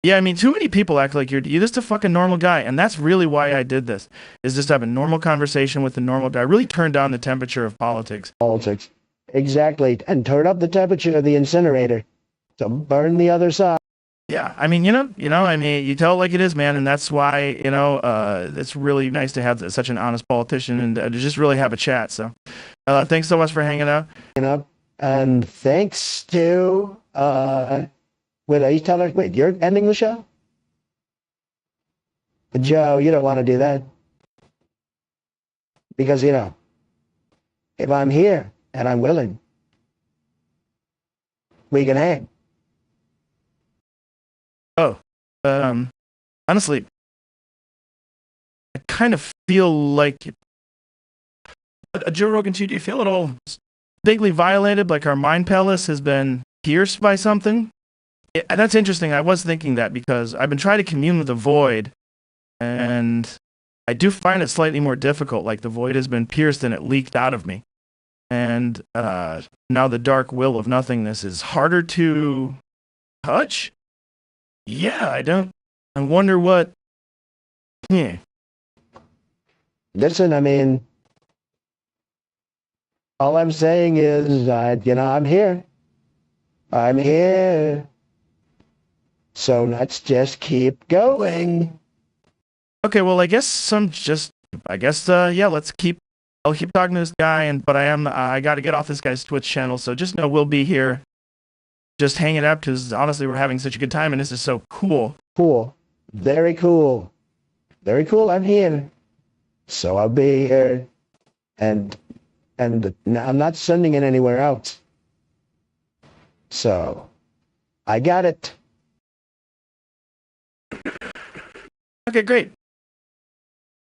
Yeah, I mean, too many people act like you're just a fucking normal guy, and that's really why I did this, is just have a normal conversation with a normal guy. I really turned down the temperature of politics. Politics. Exactly. And turn up the temperature of the incinerator to burn the other side. Yeah, I mean, I mean, you tell it like it is, man, and that's why, it's really nice to have such an honest politician and to just really have a chat. So, thanks so much for hanging out. And thanks to, wait, you're ending the show? Joe, you don't want to do that. Because, if I'm here and I'm willing, we can hang. Oh, honestly, I kind of feel like Joe Rogan, do you feel at all vaguely violated, like our mind palace has been pierced by something? Yeah, that's interesting. I was thinking that because I've been trying to commune with the void, and I do find it slightly more difficult. Like the void has been pierced and it leaked out of me, and now the dark will of nothingness is harder to touch. Yeah, I wonder what. Yeah. Listen, I mean, all I'm saying is, I'm here. I'm here. So let's just keep going. Okay, well, I'll keep talking to this guy, but I got to get off this guy's Twitch channel, so just know we'll be here just hanging out because honestly, we're having such a good time and this is so cool. Cool. Very cool. Very cool. I'm here. So I'll be here. And I'm not sending it anywhere else. So I got it. Okay, great.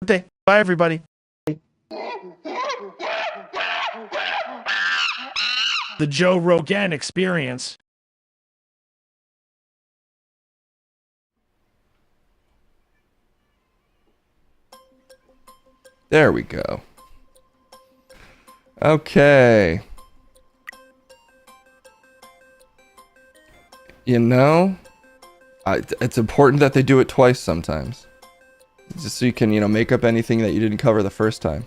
Okay, bye everybody. The Joe Rogan Experience. There we go. Okay. It's important that they do it twice sometimes. Just so you can, make up anything that you didn't cover the first time.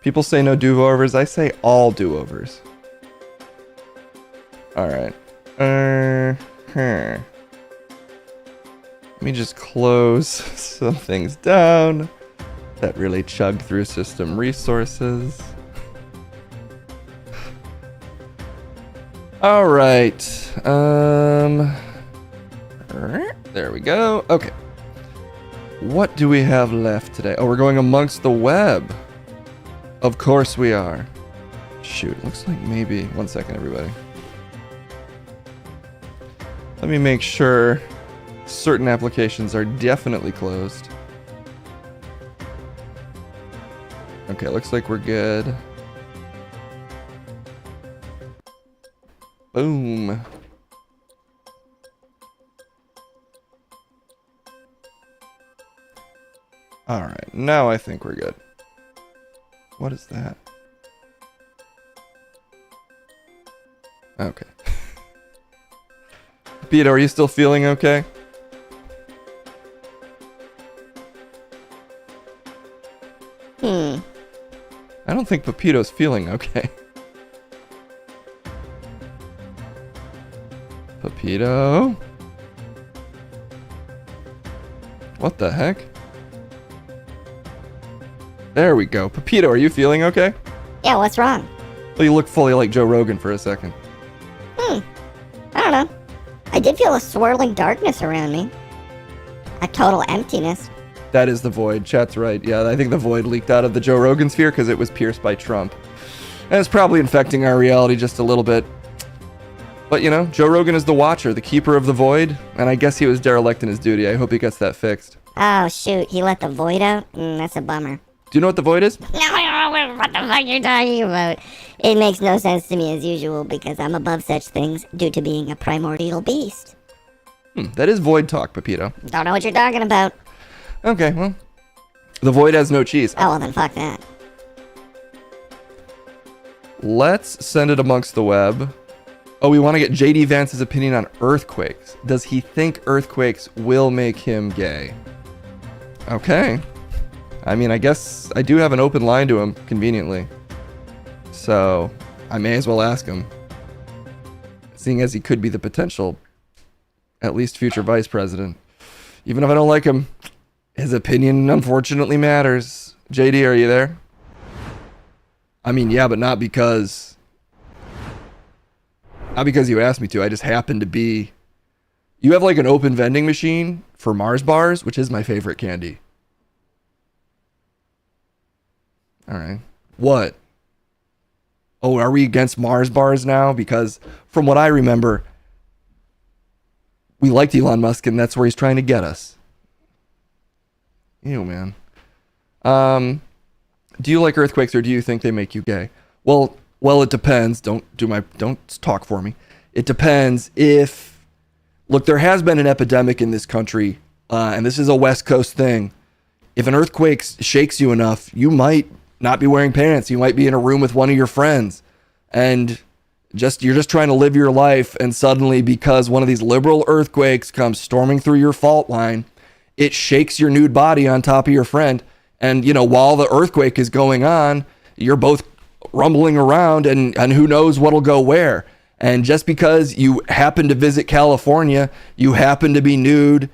People say no do-overs. I say all do-overs. Alright. Let me just close some things down that really chug through system resources. Alright. There we go. Okay. What do we have left today? Oh, we're going amongst the web. Of course we are. Shoot, looks like maybe... One second, everybody. Let me make sure certain applications are definitely closed. Okay, looks like we're good. Boom. Alright, now I think we're good. What is that? Okay. Pepito, are you still feeling okay? I don't think Pepito's feeling okay. Pepito? What the heck? There we go. Pepito, are you feeling okay? Yeah, what's wrong? Well, you look fully like Joe Rogan for a second. I don't know. I did feel a swirling darkness around me. A total emptiness. That is the void. Chat's right. Yeah, I think the void leaked out of the Joe Rogan sphere because it was pierced by Trump. And it's probably infecting our reality just a little bit. But, you know, Joe Rogan is the watcher, the keeper of the void, and I guess he was derelict in his duty. I hope he gets that fixed. Oh, shoot. He let the void out? That's a bummer. Do you know what the void is? No, I don't know what the fuck you're talking about. It makes no sense to me as usual because I'm above such things due to being a primordial beast. That is void talk, Pepito. Don't know what you're talking about. Okay, well, the void has no cheese. Oh, well then fuck that. Let's send it amongst the web. Oh, we want to get JD Vance's opinion on earthquakes. Does he think earthquakes will make him gay? Okay. I mean, I guess I do have an open line to him, conveniently. So, I may as well ask him. Seeing as he could be the potential, at least future vice president. Even if I don't like him, his opinion unfortunately matters. JD, are you there? I mean, yeah, but not because you asked me to. I just happen to be. You have like an open vending machine for Mars bars, which is my favorite candy. All right. What? Oh, are we against Mars bars now? Because from what I remember, we liked Elon Musk and that's where he's trying to get us. Ew, man. Do you like earthquakes or do you think they make you gay? Well, it depends. Don't talk for me. It depends if, look, there has been an epidemic in this country, and this is a West Coast thing. If an earthquake shakes you enough, you might not be wearing pants. You might be in a room with one of your friends, and you're just trying to live your life, and suddenly, because one of these liberal earthquakes comes storming through your fault line, it shakes your nude body on top of your friend. And, you know, while the earthquake is going on, you're both rumbling around and who knows what'll go where. And just because you happen to visit California, you happen to be nude,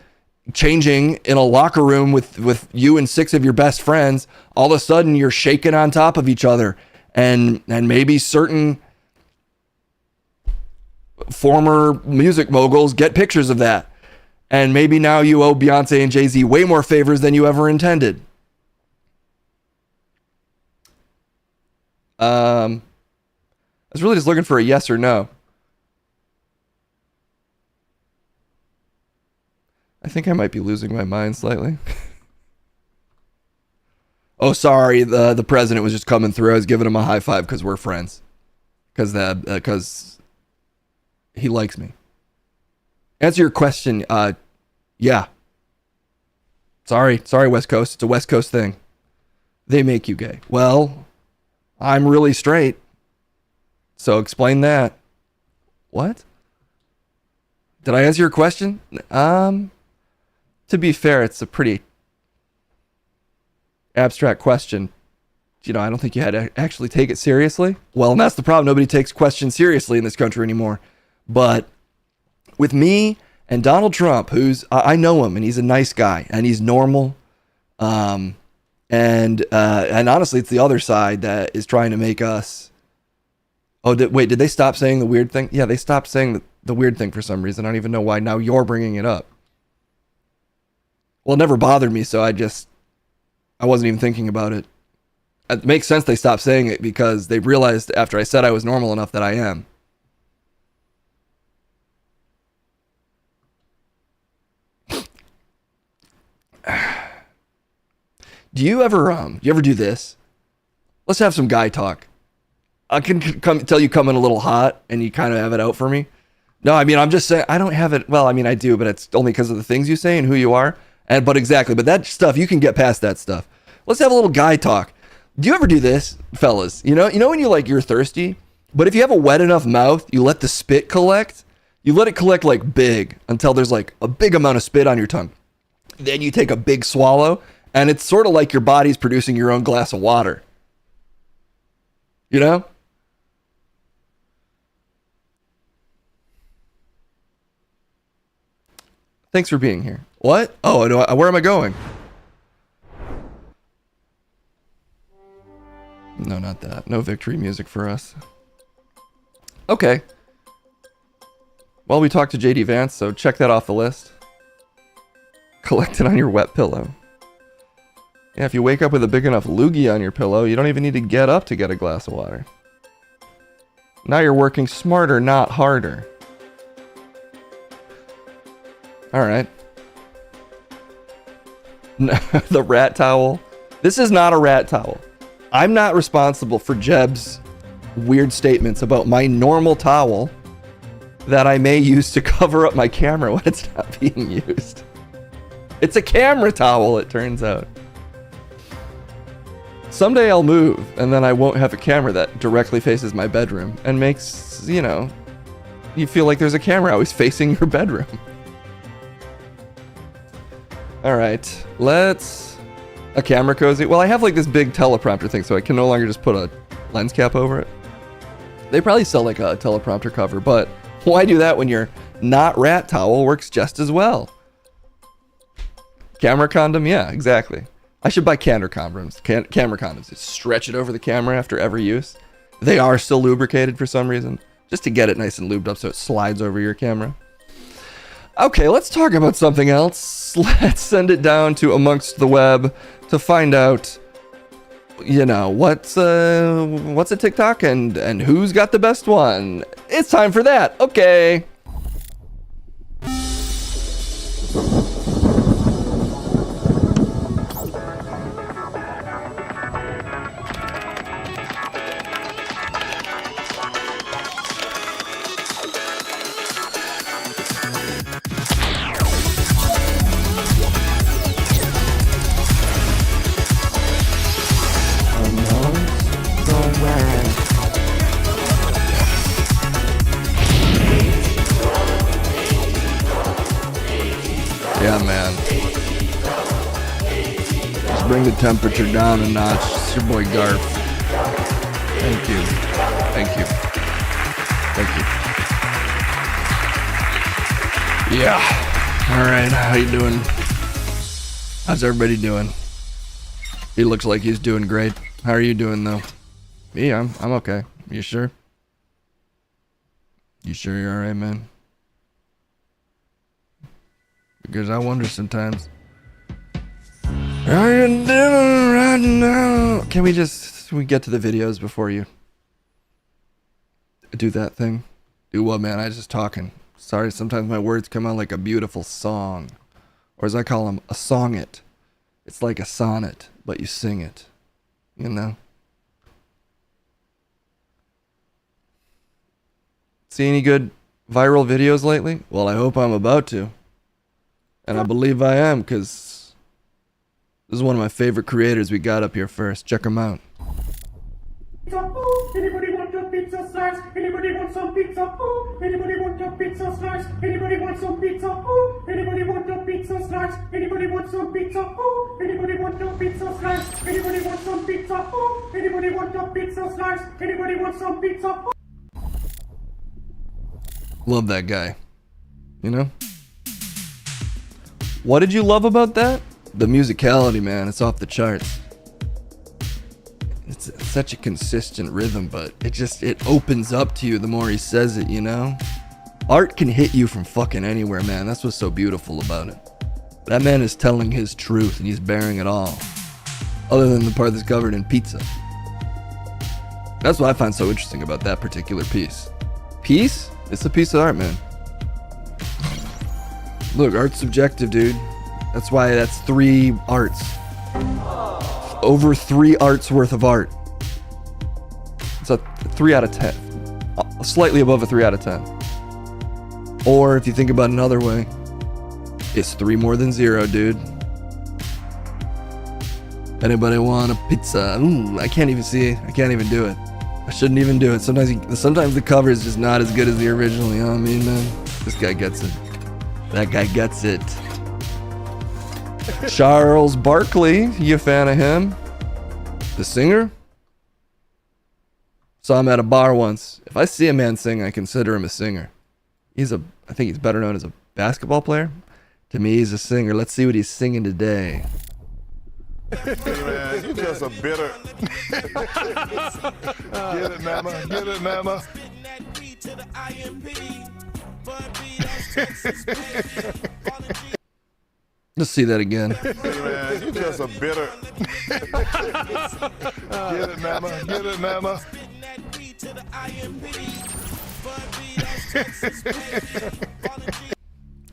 changing in a locker room with you and 6 of your best friends, all of a sudden you're shaking on top of each other. And maybe certain former music moguls get pictures of that. And maybe now you owe Beyonce and Jay-Z way more favors than you ever intended. I was really just looking for a yes or no. I think I might be losing my mind slightly. Oh, sorry. The president was just coming through. I was giving him a high five because we're friends. Because he likes me. Answer your question. Yeah. Sorry, West Coast. It's a West Coast thing. They make you gay. Well, I'm really straight. So explain that. What? Did I answer your question? To be fair, it's a pretty abstract question. You know, I don't think you had to actually take it seriously. Well, and that's the problem. Nobody takes questions seriously in this country anymore. But with me and Donald Trump, I know him and he's a nice guy and he's normal. And honestly, it's the other side that is trying to make us. Oh, did they stop saying the weird thing? Yeah, they stopped saying the weird thing for some reason. I don't even know why. Now you're bringing it up. Well, it never bothered me, so I wasn't even thinking about it. It makes sense they stopped saying it because they realized after I said I was normal enough that I am. Do you ever do this? Let's have some guy talk. I can tell you come in a little hot and you kind of have it out for me. No, I mean, I'm just saying I don't have it. Well, I mean, I do, but it's only because of the things you say and who you are. But exactly. But that stuff, you can get past that stuff. Let's have a little guy talk. Do you ever do this, fellas? You know when you're thirsty, but if you have a wet enough mouth, you let the spit collect. You let it collect like big until there's like a big amount of spit on your tongue. Then you take a big swallow, and it's sort of like your body's producing your own glass of water. You know? Thanks for being here. What? Oh, where am I going? No, not that. No victory music for us. Okay. Well, we talked to JD Vance, so check that off the list. Collect it on your wet pillow. Yeah, if you wake up with a big enough loogie on your pillow, you don't even need to get up to get a glass of water. Now you're working smarter, not harder. Alright. The rat towel. This is not a rat towel. I'm not responsible for Jeb's weird statements about my normal towel that I may use to cover up my camera when it's not being used. It's a camera towel, it turns out. Someday I'll move, and then I won't have a camera that directly faces my bedroom and makes, you feel like there's a camera always facing your bedroom. Alright, a camera cozy. Well, I have like this big teleprompter thing, so I can no longer just put a lens cap over it. They probably sell like a teleprompter cover, but why do that when your not rat towel works just as well? Camera condom? Yeah, exactly. I should buy camera condoms. Camera condoms. Just stretch it over the camera after every use. They are still lubricated for some reason, just to get it nice and lubed up so it slides over your camera. Okay, let's talk about something else. Let's send it down to amongst the web to find out, what's a TikTok and who's got the best one. It's time for that. Okay. Yeah, man. Just bring the temperature down a notch. It's your boy Garf. Thank you. Thank you. Thank you. Yeah. Alright, how you doing? How's everybody doing? He looks like he's doing great. How are you doing, though? Me, I'm okay. You sure? You sure you're alright, man? Because I wonder sometimes. How you doing right now? Can we get to the videos before you do that thing? Do what, man? I just talking. Sorry, sometimes my words come out like a beautiful song. Or as I call them, a sonnet. It's like a sonnet, but you sing it. You know? See any good viral videos lately? Well, I hope I'm about to. And I believe I am, because this is one of my favorite creators we got up here first. Check him out. Anybody want a pizza slice? Anybody want some pizza? Oh, anybody want a pizza slice? Anybody want some pizza? Oh, anybody want a pizza slice? Anybody want some pizza? Oh, anybody want a pizza slice? Anybody want some pizza? Oh, anybody want a pizza slice? Anybody want some pizza? Love that guy. You know? What did you love about that? The musicality, man. It's off the charts. It's such a consistent rhythm, but it opens up to you the more he says it, you know? Art can hit you from fucking anywhere, man. That's what's so beautiful about it. That man is telling his truth, and he's bearing it all. Other than the part that's covered in pizza. That's what I find so interesting about that particular piece. Piece? It's a piece of art, man. Look, art's subjective, dude. That's why that's 3 arts. Over 3 arts worth of art. It's a 3 out of 10. Slightly above a 3 out of 10. Or if you think about it another way, it's 3 more than 0, dude. Anybody want a pizza? Ooh, I can't even see it. I can't even do it. I shouldn't even do it. Sometimes the cover is just not as good as the original. You know what I mean, man? This guy gets it. That guy gets it. Charles Barkley, you a fan of him? The singer? Saw him at a bar once. If I see a man sing, I consider him a singer. I think he's better known as a basketball player. To me, he's a singer. Let's see what he's singing today. Hey man, you just a bitter. Get it, mama. Get it, mama. Let's see that again. Hey man, you just a bitter. Get it, mama. Get it, mama.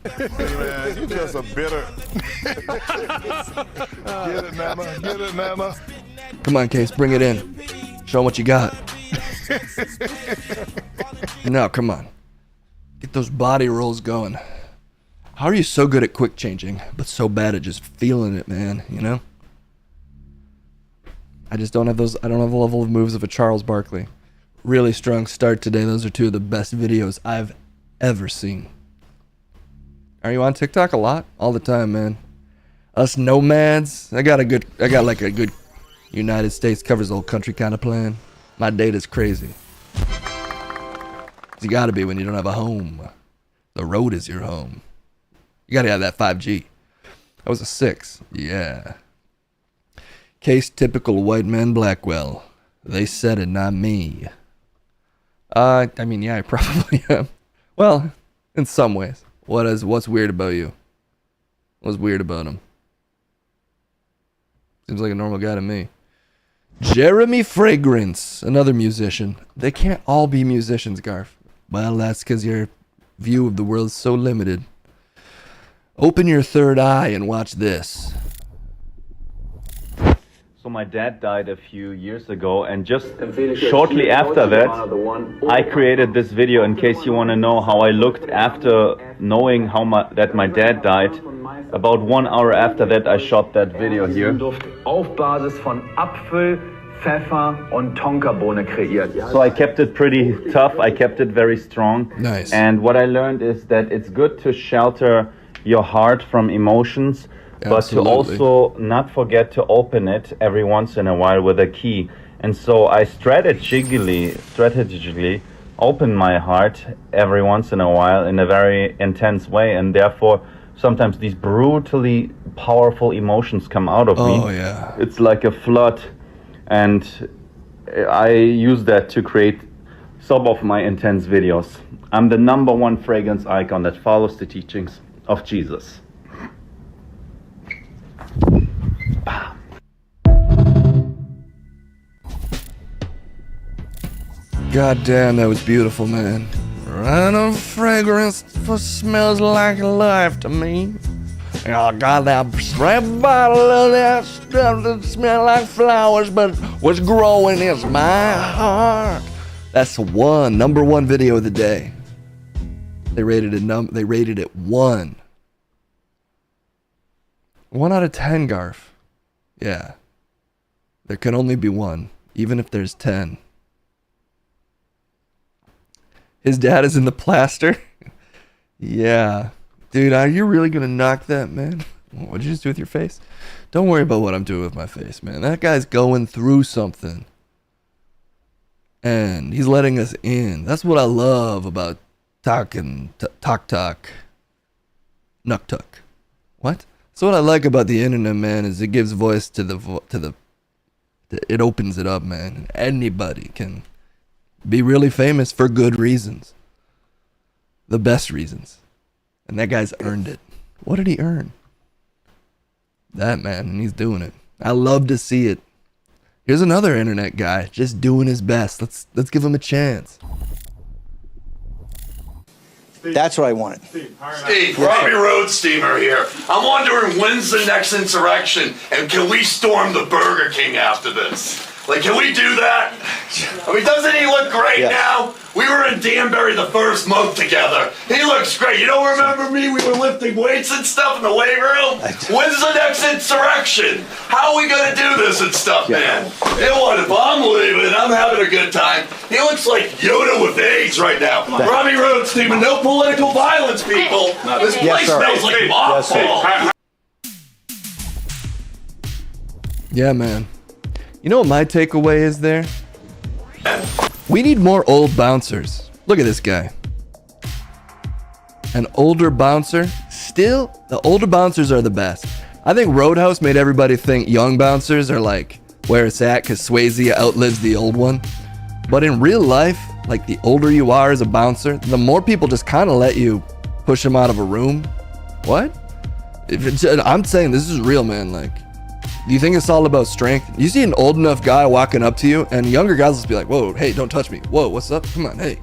Hey man, you just a bitter. Get it, mama. Get it, mama. Come on, Case, bring it in. Show him what you got. No, come on. Get those body rolls going. How are you so good at quick changing, but so bad at just feeling it, man, you know? I just don't have those, I don't have the level of moves of a Charles Barkley. Really strong start today. Those are two of the best videos I've ever seen. Are you on TikTok a lot? All the time, man. Us nomads. I got like a good United States covers the whole country kind of plan. My data's crazy. You gotta be when you don't have a home. The road is your home. You gotta have that 5G. That was a 6. Yeah. Case typical white man Blackwell. They said it, not me. I mean, yeah, I probably am. Well, in some ways. What's weird about you? What's weird about him? Seems like a normal guy to me. Jeremy Fragrance, another musician. They can't all be musicians, Garf. Well, that's because your view of the world is so limited. Open your third eye and watch this. So my dad died a few years ago, and just shortly after that, I created this video in case you want to know how I looked after knowing that my dad died. About 1 hour after that, I shot that video here. Auf Basis von Apfel, Pfeffer und Tonkabohne kreiert. So I kept it pretty tough. I kept it very strong. Nice. And what I learned is that it's good to shelter your heart from emotions, but Absolutely. to also not forget to open it every once in a while with a key. And so I strategically open my heart every once in a while in a very intense way, and therefore sometimes these brutally powerful emotions come out of me. Oh yeah. It's like a flood, and I use that to create some of my intense videos. I'm the #1 fragrance icon that follows the teachings of Jesus. God damn, that was beautiful, man. Run of fragrance for smells like life to me. I got that spray bottle of that stuff that smells like flowers, but what's growing is my heart. That's #1 video of the day. They rated it 1. 1 out of 10, Garf. Yeah. There can only be 1, even if there's 10. His dad is in the plaster. Yeah. Dude, are you really gonna knock that, man? What did you just do with your face? Don't worry about what I'm doing with my face, man. That guy's going through something. And he's letting us in. That's what I love about Tuk. What? So what I like about the internet, man, is it gives voice to it opens it up, man. Anybody can be really famous for good reasons. The best reasons. And that guy's earned it. What did he earn? That, man, and he's doing it. I love to see it. Here's another internet guy just doing his best. Let's give him a chance. That's what I wanted. Steve, Robbie Road Steamer here. I'm wondering when's the next insurrection, and can we storm the Burger King after this? Like, can we do that? I mean, doesn't he look great now? We were in Danbury the first month together. He looks great. You don't remember me? We were lifting weights and stuff in the weight room. When's the next insurrection? How are we gonna do this and stuff, man? You know what? If I'm leaving, I'm having a good time. He looks like Yoda with AIDS right now. Robbie Rhodes, Steven, no political violence, people. This place smells like mothballs. Yeah, man. You know what my takeaway is there? We need more old bouncers. Look at this guy. An older bouncer. Still, the older bouncers are the best. I think Roadhouse made everybody think young bouncers are like where it's at because Swayze outlives the old one. But in real life, like the older you are as a bouncer, the more people just kind of let you push them out of a room. What? I'm saying this is real, man. Like, do you think it's all about strength? You see an old enough guy walking up to you, and younger guys will just be like, whoa, hey, don't touch me. Whoa, what's up? Come on, hey.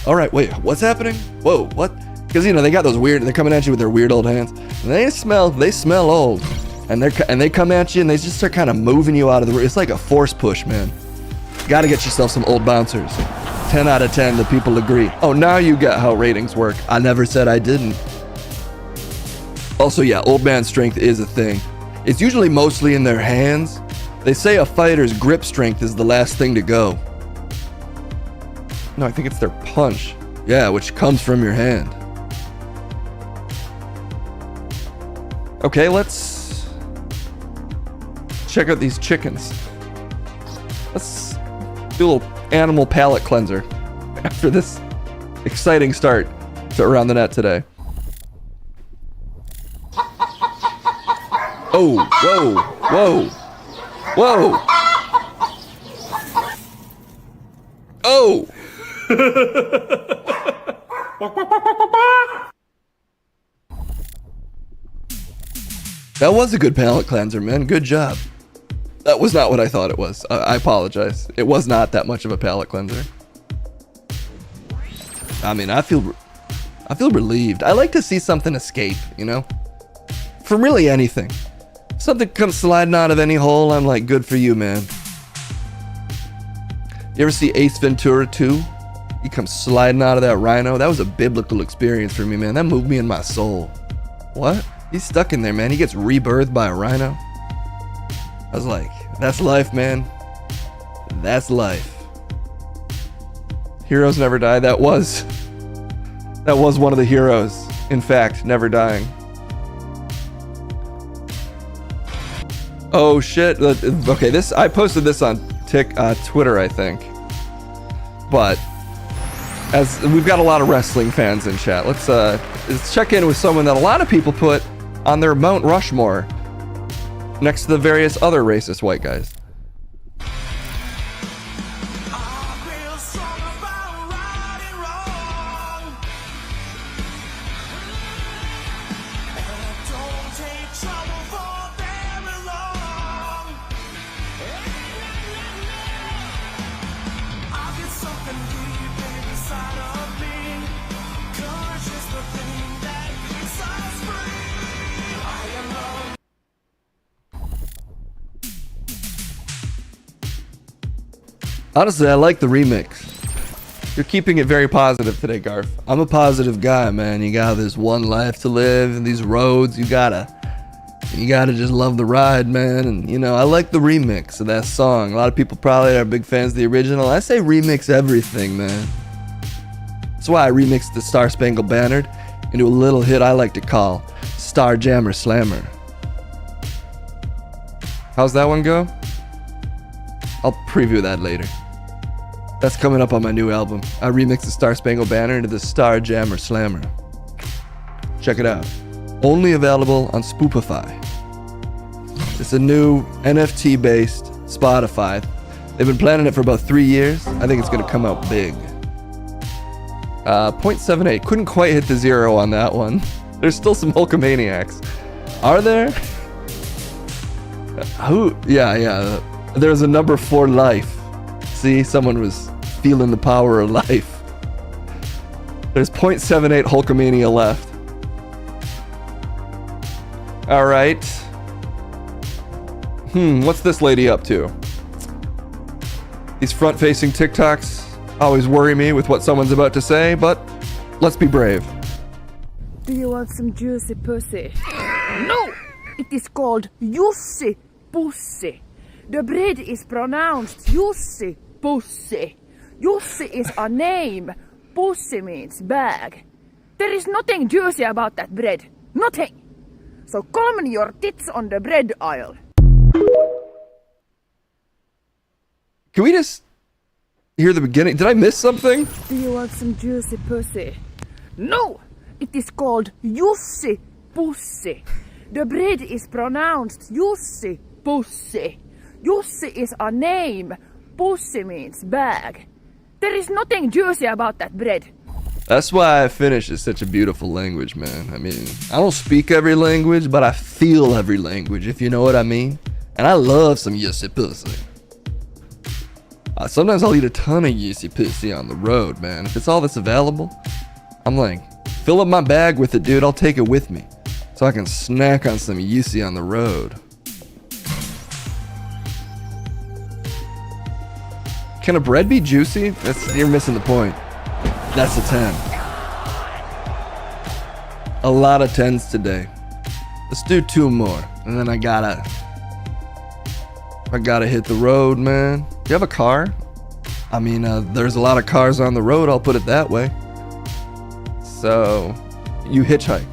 All right, wait, what's happening? Whoa, what? Because, you know, they got those weird, they're coming at you with their weird old hands. And they smell old. And they come at you, and they just start kind of moving you out of the room. It's like a force push, man. Got to get yourself some old bouncers. 10 out of 10, the people agree. Oh, now you get how ratings work. I never said I didn't. Also, yeah, old man strength is a thing. It's usually mostly in their hands. They say a fighter's grip strength is the last thing to go. No, I think it's their punch. Yeah, which comes from your hand. Okay, let's check out these chickens. Let's do a little animal palate cleanser after this exciting start to Around the Net today. Oh, whoa, whoa, whoa. Oh! That was a good palate cleanser, man. Good job. That was not what I thought it was. I apologize. It was not that much of a palate cleanser. I mean, I feel relieved. I like to see something escape, you know? From really anything. Something comes sliding out of any hole, I'm like, good for you, man. You ever see Ace Ventura 2? He comes sliding out of that rhino. That was a biblical experience for me, man. That moved me in my soul. What? He's stuck in there, man. He gets rebirthed by a rhino. I was like, that's life, man. That's life. Heroes never die. That was one of the heroes. In fact, never dying. Oh shit. Okay, I posted this on Twitter, I think. But as we've got a lot of wrestling fans in chat, let's check in with someone that a lot of people put on their Mount Rushmore next to the various other racist white guys. Honestly, I like the remix. You're keeping it very positive today, Garth. I'm a positive guy, man. You got this one life to live and these roads. You gotta just love the ride, man. And, you know, I like the remix of that song. A lot of people probably are big fans of the original. I say remix everything, man. That's why I remixed the Star Spangled Banner into a little hit I like to call Star Jammer Slammer. How's that one go? I'll preview that later. That's coming up on my new album. I remixed the Star Spangled Banner into the Star Jammer Slammer. Check it out. Only available on Spoopify. It's a new NFT-based Spotify. They've been planning it for about 3 years. I think it's going to come out big. 0.78. Couldn't quite hit the 0 on that one. There's still some Hulkamaniacs. Are there? Who? Yeah. There's a number 4 life. See, someone was feeling the power of life. There's 0.78 Hulkamania left. All right. What's this lady up to? These front-facing TikToks always worry me with what someone's about to say, but let's be brave. Do you want some juicy pussy? No! It is called Jussi Pussy. The bread is pronounced Jussi Pussy. Jussi is a name. Pussy means bag. There is nothing juicy about that bread. Nothing. So calm your tits on the bread aisle. Can we just hear the beginning? Did I miss something? Do you want some juicy pussy? No! It is called Jussi Pussy. The bread is pronounced Jussi Pussy. Jussi is a name. Pussy means bag. There is nothing juicy about that bread. That's why Finnish is such a beautiful language, man. I mean, I don't speak every language, but I feel every language, if you know what I mean. And I love some Jussi Pussy. Sometimes I'll eat a ton of Jussi Pussy on the road, man. If it's all that's available, I'm like, fill up my bag with it, dude. I'll take it with me so I can snack on some Jussi on the road. Can a bread be juicy? You're missing the point. That's a 10. A lot of 10s today. Let's do 2 more, and then I gotta hit the road, man. Do you have a car? I mean, there's a lot of cars on the road, I'll put it that way. So, you hitchhike.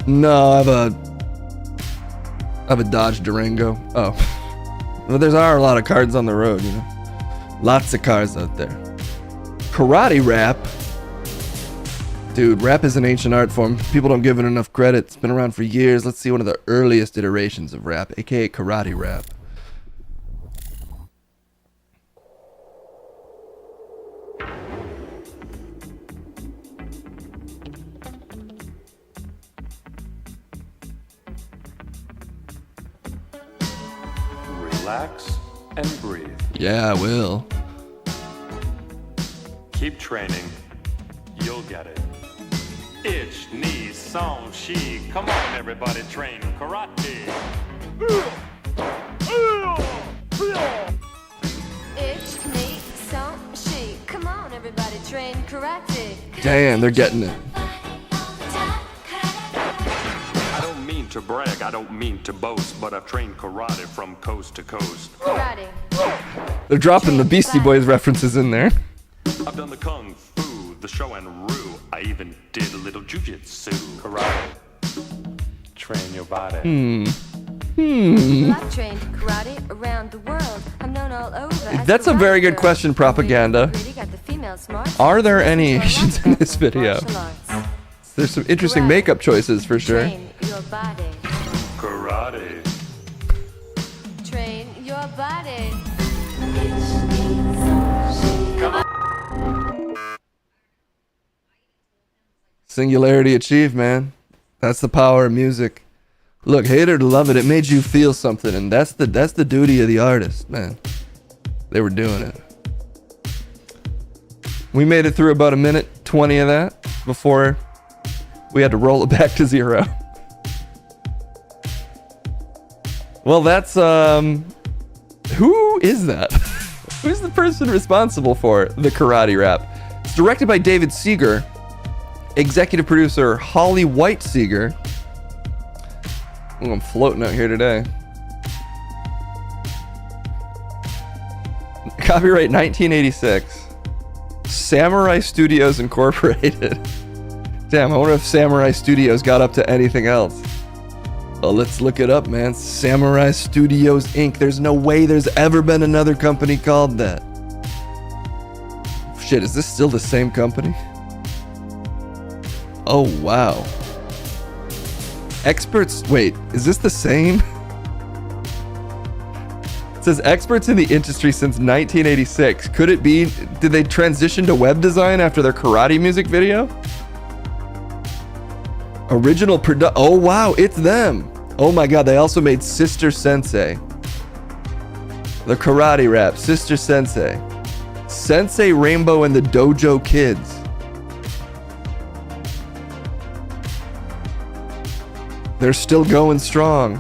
No, I have a Dodge Durango. Oh. Well, there are a lot of cars on the road, you know. Lots of cars out there. Karate rap. Dude, rap is an ancient art form. People don't give it enough credit. It's been around for years. Let's see one of the earliest iterations of rap, aka karate rap. Relax and breathe. Yeah, I will. Keep training. You'll get it. Ich, ni, song, shi. Come on, everybody, train karate. Ich, ni, song, shi. Come on, everybody, train karate. Damn, they're getting it. I don't mean to brag, I don't mean to boast, but I've trained karate from coast to coast. Karate. They're dropping the Beastie Boys references in there. I've done the kung fu, the show and rue. I even did a little jujitsu. Karate. Train your body. I've trained karate around the world. I'm known all over. That's a very good question, Propaganda. Are there any Asians in this video? There's some interesting makeup choices for sure. Train your body. Karate. Train your body. Singularity achieved, man. That's the power of music. Look, hate it or love it, it made you feel something, and that's the duty of the artist, man. They were doing it. We made it through about a minute 20 of that before we had to roll it back to 0. Well, that's who is that? Who's the person responsible for the karate rap? It's directed by David Seeger. Executive producer Holly White Seeger. Oh, I'm floating out here today. Copyright 1986. Samurai Studios Incorporated. Damn, I wonder if Samurai Studios got up to anything else. Well, let's look it up, man. Samurai Studios Inc. There's no way there's ever been another company called that. Shit, is this still the same company? Oh, wow. Experts, wait, is this the same? It says experts in the industry since 1986. Could it be, did they transition to web design after their karate music video? Original oh wow, it's them. Oh my god, they also made Sister Sensei. The karate rap, Sister Sensei. Sensei Rainbow and the Dojo Kids. They're still going strong.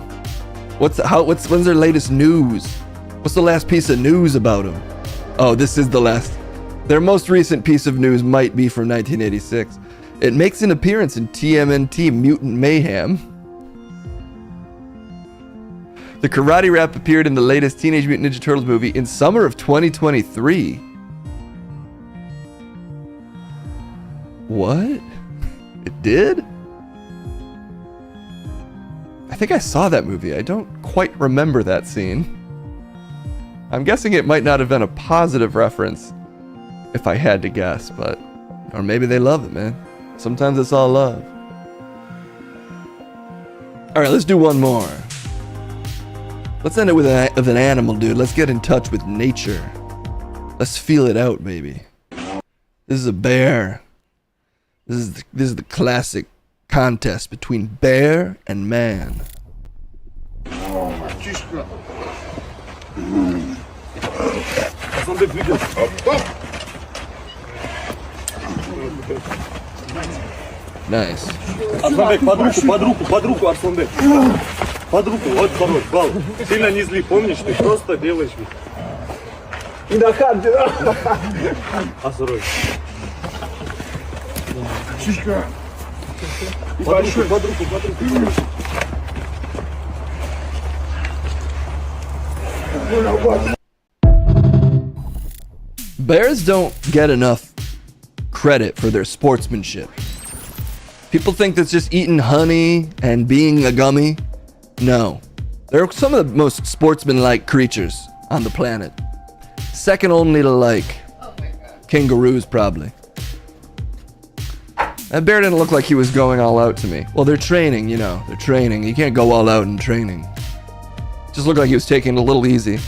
When's their latest news? What's the last piece of news about him? Oh, this is the last. Their most recent piece of news might be from 1986. It makes an appearance in TMNT Mutant Mayhem. The karate rap appeared in the latest Teenage Mutant Ninja Turtles movie in summer of 2023. What? It did? I think I saw that movie. I don't quite remember that scene. I'm guessing it might not have been a positive reference if I had to guess, but... Or maybe they love it, man. Sometimes it's all love. Alright, let's do one more. Let's end it with an animal, dude. Let's get in touch with nature. Let's feel it out, baby. This is a bear. This is the classic contest between bear and man. Nice. Арсланбек, под руку, Арсланбек. Под руку, вот хорош, бал. Сильно не зли, помнишь, ты просто делаешь вид. Осторожно. Чичка. Под руку. Bears don't get enough credit for their sportsmanship. People think that's just eating honey and being a gummy. No. They're some of the most sportsman-like creatures on the planet. Second only to, like, kangaroos, probably. That bear didn't look like he was going all out to me. Well, they're training, you know. They're training. You can't go all out in training. Just looked like he was taking it a little easy.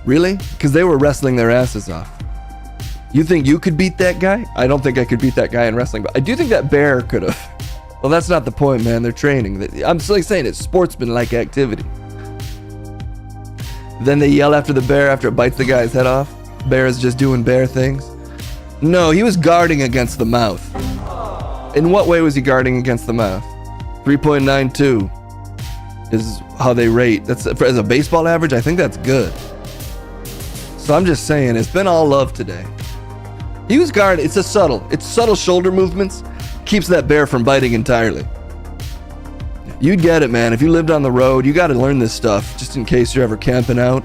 Really? Because they were wrestling their asses off. You think you could beat that guy? I don't think I could beat that guy in wrestling, but I do think that bear could have. Well, that's not the point, man. They're training. I'm still saying it's sportsman-like activity. Then they yell after the bear after it bites the guy's head off. Bear is just doing bear things. No, he was guarding against the mouth. In what way was he guarding against the mouth? 3.92 is how they rate. That's as a baseball average. I think that's good. So I'm just saying, it's been all love today. He was guarded. It's subtle shoulder movements keeps that bear from biting entirely. You'd get it, man. If you lived on the road, you got to learn this stuff just in case you're ever camping out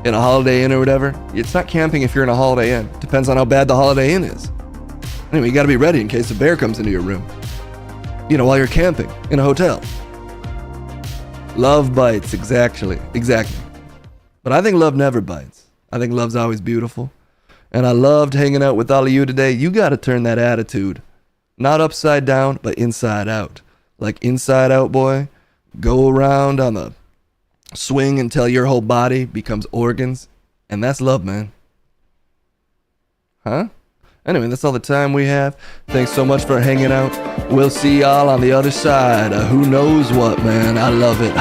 in a Holiday Inn or whatever. It's not camping if you're in a Holiday Inn. Depends on how bad the Holiday Inn is. Anyway, you got to be ready in case a bear comes into your room. You know, while you're camping in a hotel. Love bites, exactly. But I think love never bites. I think love's always beautiful. And I loved hanging out with all of you today. You got to turn that attitude. Not upside down, but inside out. Like inside out, boy. Go around on the swing until your whole body becomes organs. And that's love, man. Huh? Anyway, that's all the time we have. Thanks so much for hanging out. We'll see y'all on the other side. Who knows what, man. I love it.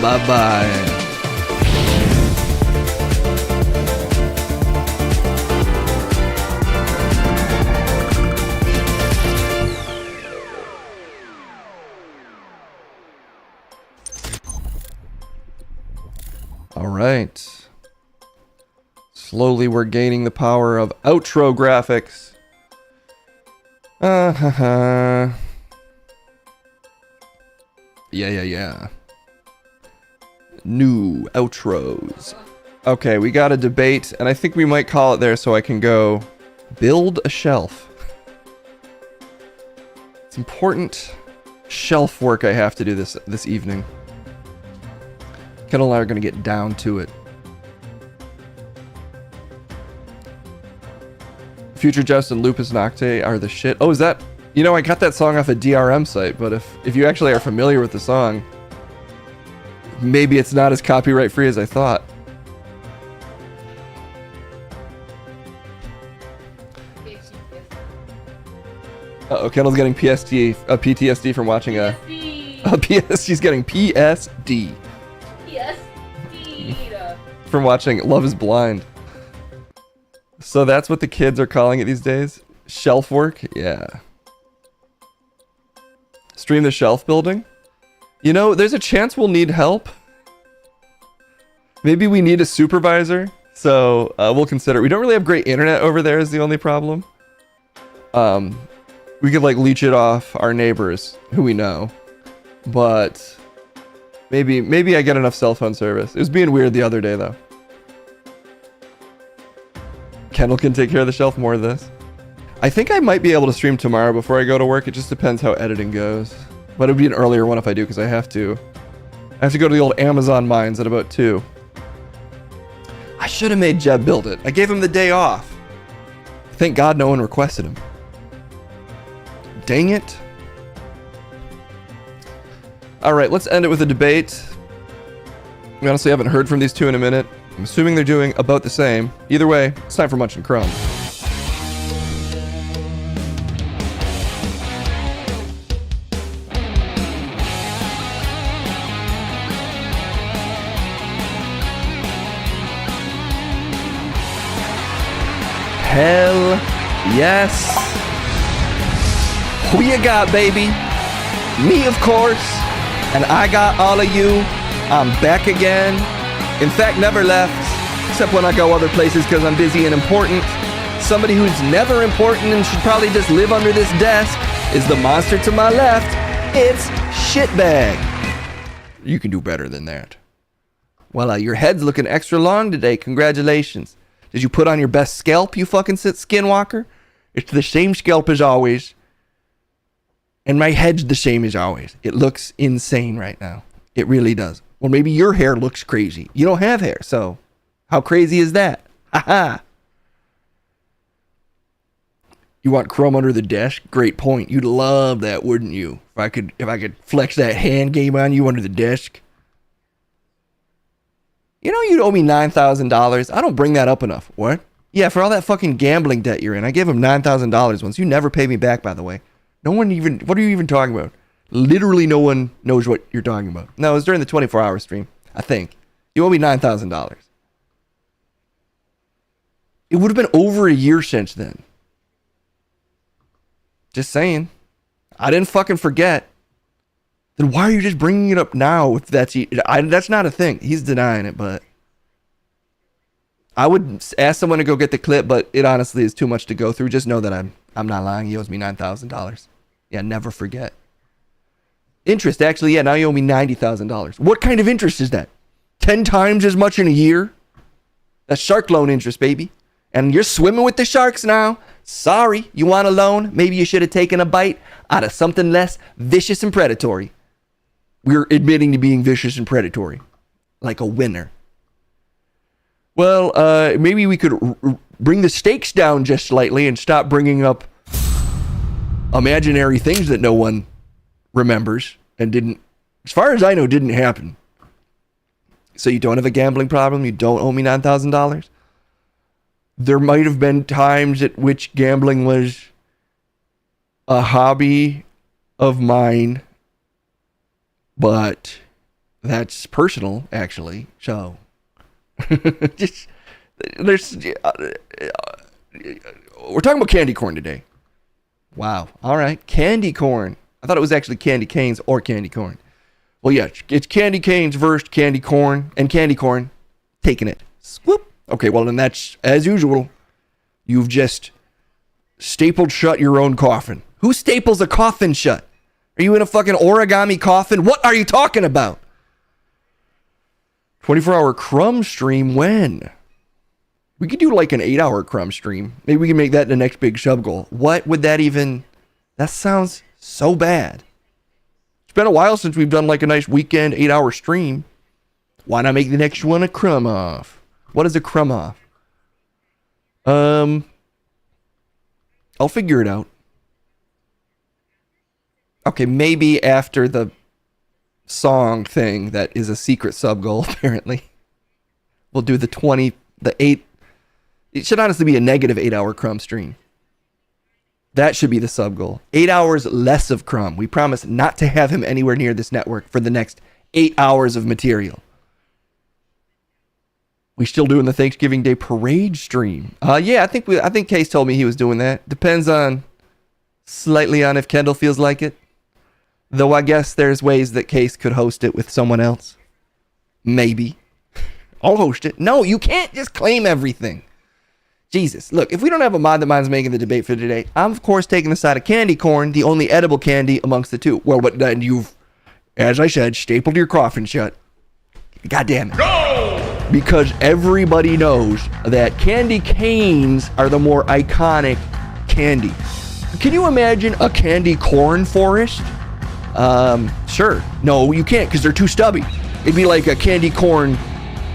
Bye-bye. All right. Slowly we're gaining the power of outro graphics. Yeah. New outros. Okay, we got a debate, and I think we might call it there so I can go build a shelf. It's important shelf work I have to do this evening. Kettle and I are going to get down to it. Future Just and Lupus Nocte are the shit. Oh, is that... You know, I got that song off a DRM site, but if you actually are familiar with the song, maybe it's not as copyright free as I thought. Uh-oh, Kendall's getting PTSD from watching she's getting PSD. From watching Love is Blind. So that's what the kids are calling it these days? Shelf work? Yeah. Stream the shelf building? You know, there's a chance we'll need help. Maybe we need a supervisor, so we'll consider. We don't really have great internet over there is the only problem. We could like leech it off our neighbors who we know, but maybe I get enough cell phone service. It was being weird the other day though. Kendall can take care of the shelf, more of this. I think I might be able to stream tomorrow before I go to work. It just depends how editing goes. But it would be an earlier one if I do, because I have to go to the old Amazon mines at about 2. I should have made Jeb build it. I gave him the day off. Thank God no one requested him. Dang it. Alright, let's end it with a debate. We honestly haven't heard from these two in a minute. I'm assuming they're doing about the same. Either way, it's time for Munch and Crumb. Hell yes. Who you got, baby? Me, of course. And I got all of you. I'm back again. In fact, never left. Except when I go other places because I'm busy and important. Somebody who's never important and should probably just live under this desk is the monster to my left. It's Shitbag. You can do better than that. Well, your head's looking extra long today. Congratulations. Did you put on your best scalp, you fucking skinwalker? It's the same scalp as always. And my head's the same as always. It looks insane right now. It really does. Well, maybe your hair looks crazy. You don't have hair, so how crazy is that? Haha. You want Chrome under the desk? Great point. You'd love that, wouldn't you? If I could flex that hand game on you under the desk. You know you'd owe me $9,000. I don't bring that up enough. What? Yeah, for all that fucking gambling debt you're in. I gave him $9,000 once. You never paid me back, by the way. No one even... What are you even talking about? Literally no one knows what you're talking about. No, it was during the 24-hour stream, I think. You owe me $9,000. It would have been over a year since then. Just saying. I didn't fucking forget. Then why are you just bringing it up now if that's not a thing? He's denying it, but I would ask someone to go get the clip, but it honestly is too much to go through. Just know that I'm not lying. He owes me $9,000. Yeah, never forget. Interest, actually, yeah, now you owe me $90,000. What kind of interest is that? 10 times as much in a year? That's shark loan interest, baby. And you're swimming with the sharks now. Sorry, you want a loan? Maybe you should have taken a bite out of something less vicious and predatory. We're admitting to being vicious and predatory. Like a winner. Well, maybe we could bring the stakes down just slightly and stop bringing up imaginary things that no one remembers and didn't, as far as I know, didn't happen. So you don't have a gambling problem? You don't owe me $9,000? There might have been times at which gambling was a hobby of mine, but that's personal, actually. So, just we're talking about candy corn today. Wow. All right, candy corn. I thought it was actually candy canes or candy corn. Well, yeah, it's candy canes versus candy corn, and candy corn taking it. Swoop. Okay, well, then that's, as usual, you've just stapled shut your own coffin. Who staples a coffin shut? Are you in a fucking origami coffin? What are you talking about? 24-hour crumb stream when? We could do like an 8-hour crumb stream. Maybe we can make that the next big sub goal. What would that even... That sounds so bad. It's been a while since we've done like a nice weekend 8-hour stream. Why not make the next one a crumb off? What is a crumb off? I'll figure it out. Okay, maybe after the song thing that is a secret sub goal, apparently. We'll do the 8. It should honestly be a negative 8-hour crumb stream. That should be the sub goal. 8 hours less of crumb. We promise not to have him anywhere near this network for the next 8 hours of material. We still doing the Thanksgiving Day parade stream? Yeah, I think Case told me he was doing that. Depends slightly on if Kendall feels like it. Though I guess there's ways that Case could host it with someone else. Maybe. I'll host it. No, you can't just claim everything. Jesus. Look, if we don't have a mod that mind's making the debate for today, I'm, of course, taking the side of candy corn, the only edible candy amongst the two. Well, but then you've, as I said, stapled your coffin shut. God damn it. Go! Because everybody knows that candy canes are the more iconic candy. Can you imagine a candy corn forest? Sure. No, you can't because they're too stubby. It'd be like a candy corn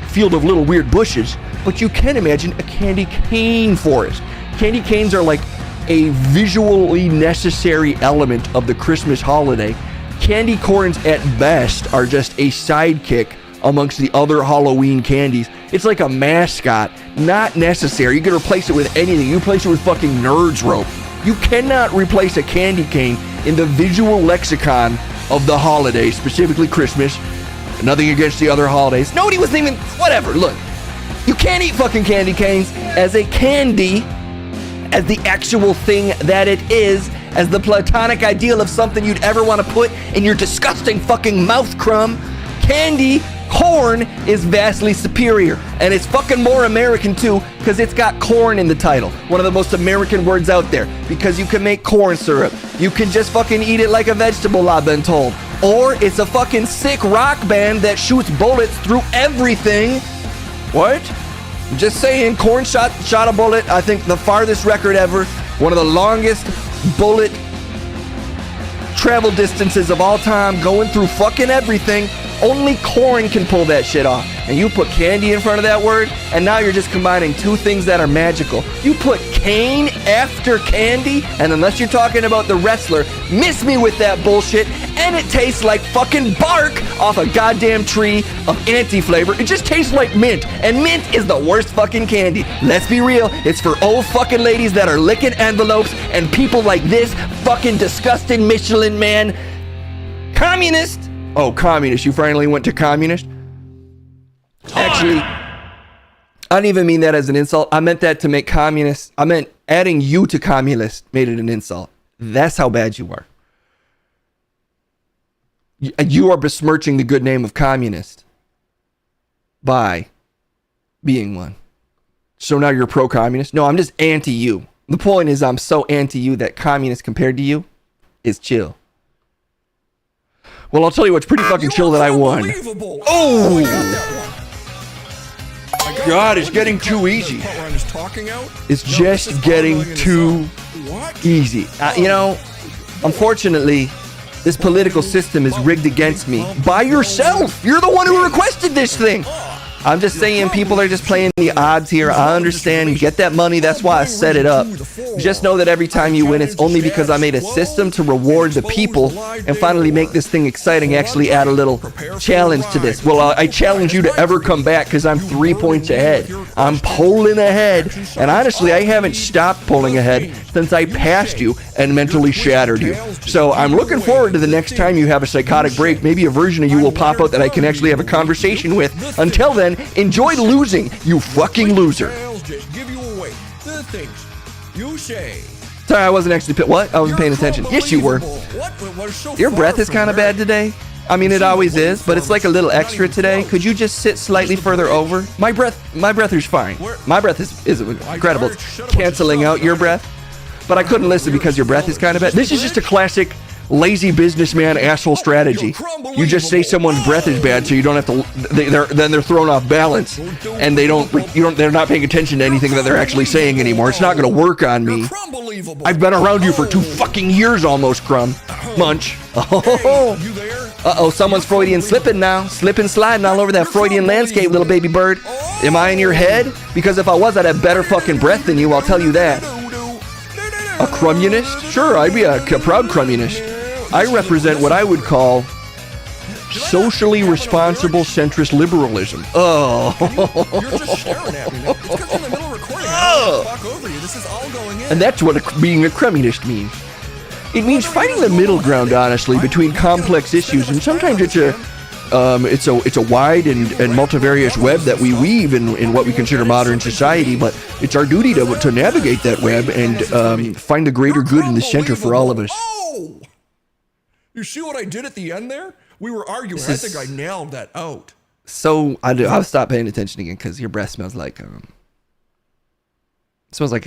field of little weird bushes, but you can imagine a candy cane forest. Candy canes are like a visually necessary element of the Christmas holiday. Candy corns at best are just a sidekick amongst the other Halloween candies. It's like a mascot, not necessary. You can replace it with anything. You replace it with fucking Nerds rope. You cannot replace a candy cane in the visual lexicon of the holiday, specifically Christmas. Nothing against the other holidays. Nobody was even, whatever, look. You can't eat fucking candy canes as a candy, as the actual thing that it is, as the platonic ideal of something you'd ever want to put in your disgusting fucking mouth crumb. Candy corn is vastly superior, and it's fucking more American too, because it's got corn in the title. One of the most American words out there, because you can make corn syrup. You can just fucking eat it like a vegetable, I've been told. Or it's a fucking sick rock band that shoots bullets through everything. What? Just saying, corn shot a bullet. I think the farthest record ever. One of the longest bullet travel distances of all time, going through fucking everything. Only corn can pull that shit off. And you put candy in front of that word, and now you're just combining two things that are magical. You put cane after candy, and unless you're talking about the wrestler, miss me with that bullshit, and it tastes like fucking bark off a goddamn tree of anti-flavor. It just tastes like mint, and mint is the worst fucking candy. Let's be real, it's for old fucking ladies that are licking envelopes, and people like this fucking disgusting Michelin man. Communist! Oh, communist. You finally went to communist? Actually, I didn't even mean that as an insult. I meant that to make communist. I meant adding you to communist made it an insult. That's how bad you are. You are besmirching the good name of communist by being one. So now you're pro-communist? No, I'm just anti-you. The point is I'm so anti-you that communist compared to you is chill. Well, I'll tell you what's pretty fucking chill that I won. Oh! God, it's getting too easy. It's just getting too easy. You know, unfortunately, this political system is rigged against me by yourself. You're the one who requested this thing. I'm just saying people are just playing the odds here. I understand. You get that money. That's why I set it up. Just know that every time you win, it's only because I made a system to reward the people and finally make this thing exciting. Actually add a little challenge to this. Well, I challenge you to ever come back because I'm 3 points ahead. I'm pulling ahead. And honestly, I haven't stopped pulling ahead since I passed you and mentally shattered you. So I'm looking forward to the next time you have a psychotic break. Maybe a version of you will pop out that I can actually have a conversation with. Until then, enjoy losing, you fucking loser. Sorry, I wasn't actually... What? I wasn't paying attention. Yes, you were. Your breath is kind of bad today. I mean, it always is, but it's like a little extra today. Could you just sit slightly further over? My breath is fine. My breath is incredible. It's canceling out your breath. But I couldn't listen because your breath is kind of bad. This is just a classic lazy businessman asshole strategy. You just say someone's breath is bad, so you don't have to. Then they're thrown off balance, and they're not paying attention to anything that they're actually saying anymore. It's not going to work on me. I've been around you for 2 fucking years almost, Crumb. Munch. Uh-oh, someone's Freudian slipping now. Slipping, sliding all over that Freudian landscape, little baby bird. Am I in your head? Because if I was, I'd have better fucking breath than you, I'll tell you that. A crummunist? Sure, I'd be a proud crummunist. I represent what I would call socially responsible centrist liberalism. Oh. You're just staring at me, man. It's because in the middle of recording, I don't talk over you. This is all going in. And that's what being a crummunist means. It means finding the middle ground, honestly, between complex issues, and sometimes it's a wide and multivarious web that we weave in what we consider modern society, but it's our duty to navigate that web and find the greater good in the center for all of us. You see what I did at the end there? We were arguing. I think I nailed that out. So I'll stop paying attention again because your breath smells like a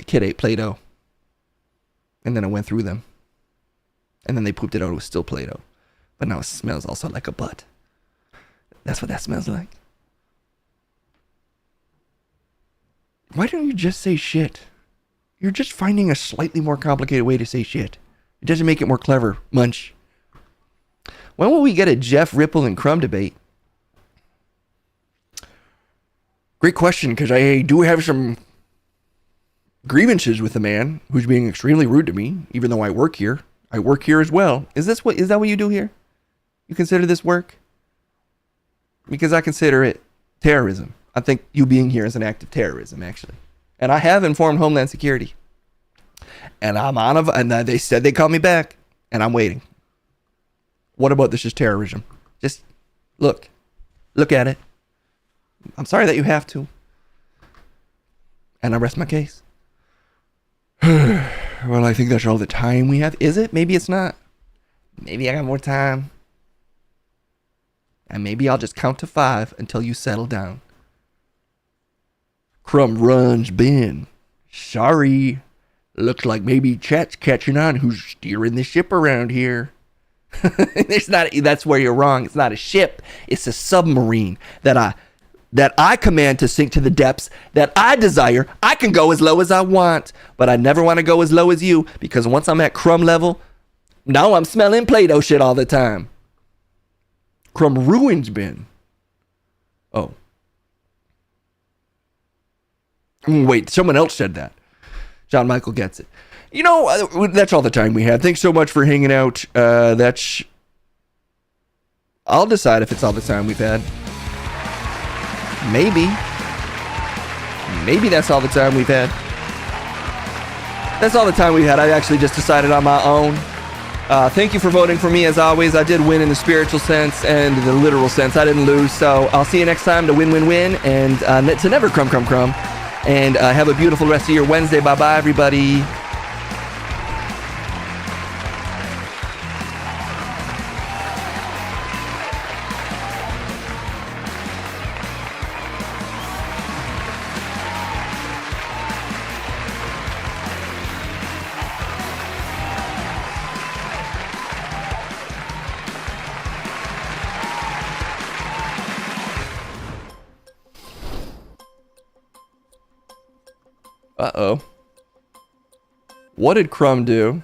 kid ate Play-Doh. And then it went through them. And then they pooped it out. It was still Play-Doh. But now it smells also like a butt. That's what that smells like. Why don't you just say shit? You're just finding a slightly more complicated way to say shit. It doesn't make it more clever, Munch. When will we get a Jeff, Ripple, and Crumb debate? Great question, because I do have some grievances with the man who's being extremely rude to me, even though I work here. I work here as well. Is that what you do here? You consider this work? Because I consider it terrorism. I think you being here is an act of terrorism, actually. And I have informed Homeland Security. And they said they called me back, and I'm waiting. What about this is terrorism? Just look at it. I'm sorry that you have to. And I rest my case. Well, I think that's all the time we have. Is it? Maybe it's not. Maybe I got more time. And maybe I'll just count to 5 until you settle down. Crumb runs Ben. Sorry. Looks like maybe chat's catching on who's steering the ship around here. That's where you're wrong. It's not a ship. It's a submarine that I command to sink to the depths that I desire. I can go as low as I want, but I never want to go as low as you, because once I'm at Crumb level, now I'm smelling Play-Doh shit all the time. Crumb ruins Ben. Oh. Wait, someone else said that. John Michael gets it. You know, that's all the time we had. Thanks so much for hanging out. I'll decide if it's all the time we've had. Maybe that's all the time we've had. That's all the time we've had. I actually just decided on my own. Thank you for voting for me, as always. I did win in the spiritual sense and the literal sense. I didn't lose. So I'll see you next time to win, and to never crumb. And have a beautiful rest of your Wednesday. Bye-bye, everybody. Uh-oh. What did Crumb do?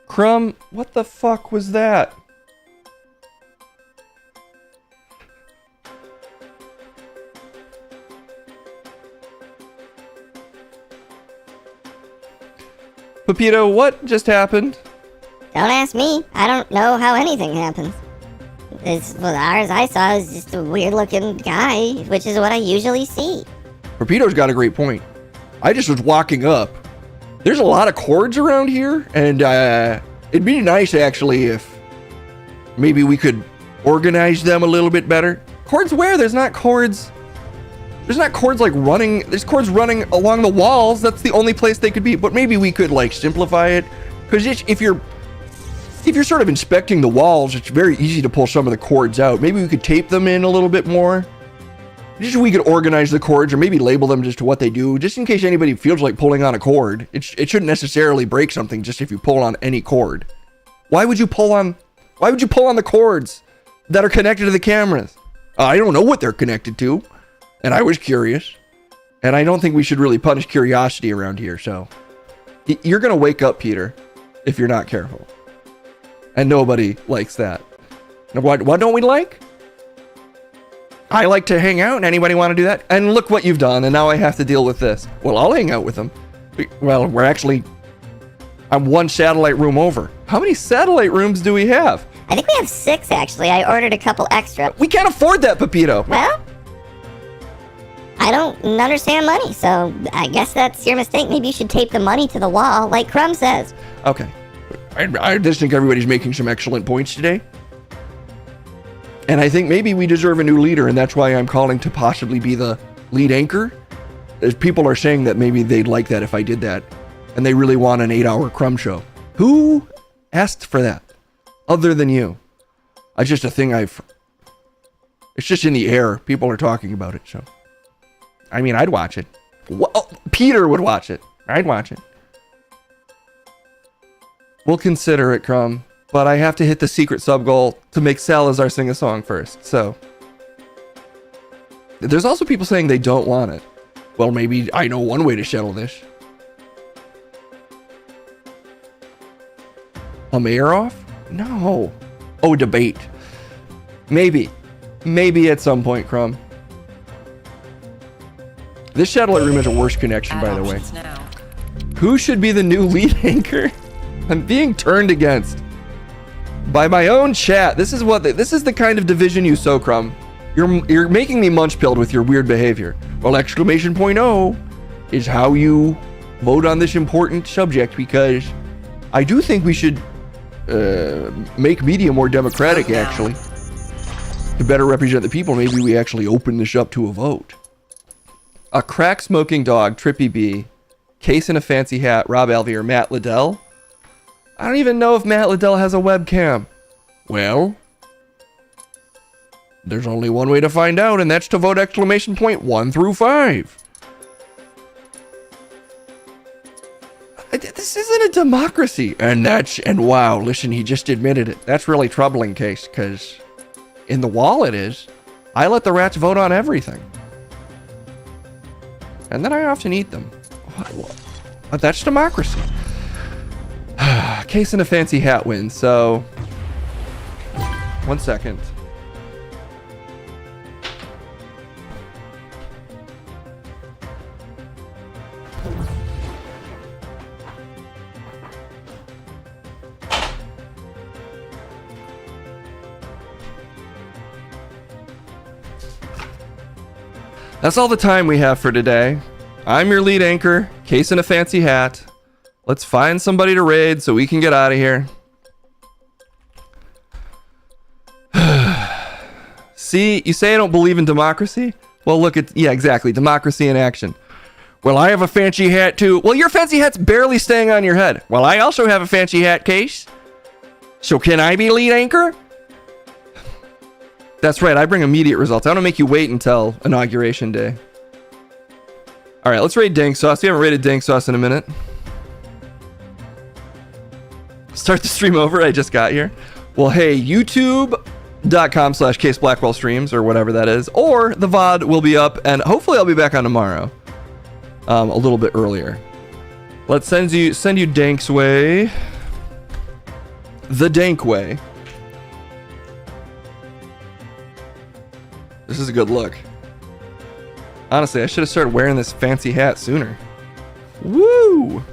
Crumb, what the fuck was that? Pepito, what just happened? Don't ask me. I don't know how anything happens. Ours I saw is just a weird looking guy, which is what I usually see. Pepito's got a great point. I just was walking up. There's a lot of cords around here, and it'd be nice actually if maybe we could organize them a little bit better. Cords where? There's not cords like running. There's cords running along the walls. That's the only place they could be. But maybe we could like simplify it. Because if you're sort of inspecting the walls, it's very easy to pull some of the cords out. Maybe we could tape them in a little bit more. Just so we could organize the cords, or maybe label them just to what they do, just in case anybody feels like pulling on a cord. It shouldn't necessarily break something just if you pull on any cord. Why would you pull on the cords that are connected to the cameras? I don't know what they're connected to, and I was curious. And I don't think we should really punish curiosity around here, so you're gonna wake up, Peter, if you're not careful. And nobody likes that. Now, what don't we like? I like to hang out, and anybody want to do that? And look what you've done, and now I have to deal with this. Well, I'll hang out with them. Well, I'm one satellite room over. How many satellite rooms do we have? I think we have 6, actually. I ordered a couple extra. We can't afford that, Pepito. Well, I don't understand money, so I guess that's your mistake. Maybe you should tape the money to the wall, like Crumb says. Okay. I just think everybody's making some excellent points today. And I think maybe we deserve a new leader, and that's why I'm calling to possibly be the lead anchor. As people are saying that maybe they'd like that if I did that, and they really want an 8-hour Crumb show. Who asked for that? other than you. It's just a thing it's just in the air. People are talking about it, so. I mean, I'd watch it. Peter would watch it. I'd watch it. We'll consider it, Crumb. But I have to hit the secret sub goal to make Salazar sing a song first, so. There's also people saying they don't want it. Well, maybe I know one way to settle this. A mayor off? No. Oh, debate. Maybe. Maybe at some point, Crumb. This satellite room has a worse connection, by the way. Who should be the new lead anchor? I'm being turned against by my own chat. This is the kind of division you sow, Crumb. You're making me munch pilled with your weird behavior. Well, exclamation point O is how you vote on this important subject, because I do think we should make media more democratic, actually. To better represent the people, maybe we actually open this up to a vote. A crack smoking dog, Trippy B, Case in a fancy hat, Rob Alvey, or Matt Liddell. I don't even know if Matt Liddell has a webcam. Well, there's only one way to find out, and that's to vote exclamation point 1 through 5. This isn't a democracy. And wow, listen, he just admitted it. That's really troubling, Case, because in the wall it is. I let the rats vote on everything. And then I often eat them. But that's democracy. Case in a fancy hat wins, so 1 second. That's all the time we have for today. I'm your lead anchor, Case in a fancy hat. Let's find somebody to raid so we can get out of here. See, you say I don't believe in democracy? Well, look at, yeah, exactly, democracy in action. Well, I have a fancy hat too. Well, your fancy hat's barely staying on your head. Well, I also have a fancy hat, Case. So can I be lead anchor? That's right, I bring immediate results. I don't make you wait until inauguration day. All right, let's raid Dank Sauce. We haven't raided Dank Sauce in a minute. Start the stream over. I just got here. Well, hey, youtube.com/Case Blackwell streams, or whatever that is, or the VOD will be up, and hopefully I'll be back on tomorrow, a little bit earlier. Let's send you Dank's way, the Dank way. This is a good look. Honestly, I should have started wearing this fancy hat sooner. Woo!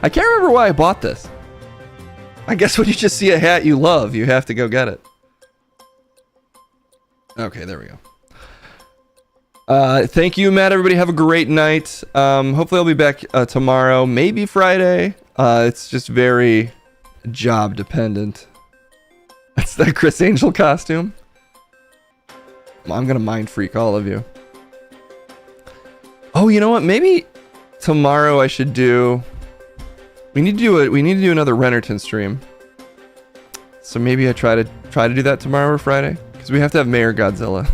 I can't remember why I bought this. I guess when you just see a hat you love, you have to go get it. Okay, there we go. Thank you, Matt. Everybody have a great night. Hopefully I'll be back tomorrow, maybe Friday. It's just very job dependent. That's the Chris Angel costume. I'm gonna mind freak all of you. Oh, you know what? Maybe tomorrow I should do. We need to do another Rennerton stream. So maybe I try to do that tomorrow or Friday, because we have to have Mayor Godzilla.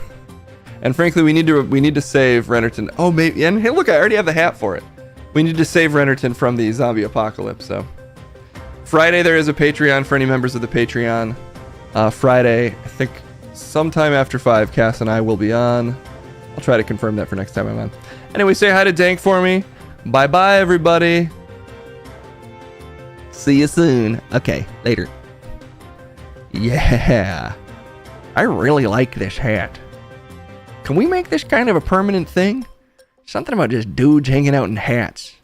And frankly, we need to save Rennerton. Oh, maybe. And hey, look, I already have the hat for it. We need to save Rennerton from the zombie apocalypse. So Friday there is a Patreon for any members of the Patreon. Friday, I think. Sometime after 5, Cass and I will be on. I'll try to confirm that for next time I'm on. Anyway, say hi to Dank for me. Bye-bye, everybody. See you soon. Okay, later. Yeah. I really like this hat. Can we make this kind of a permanent thing? Something about just dudes hanging out in hats.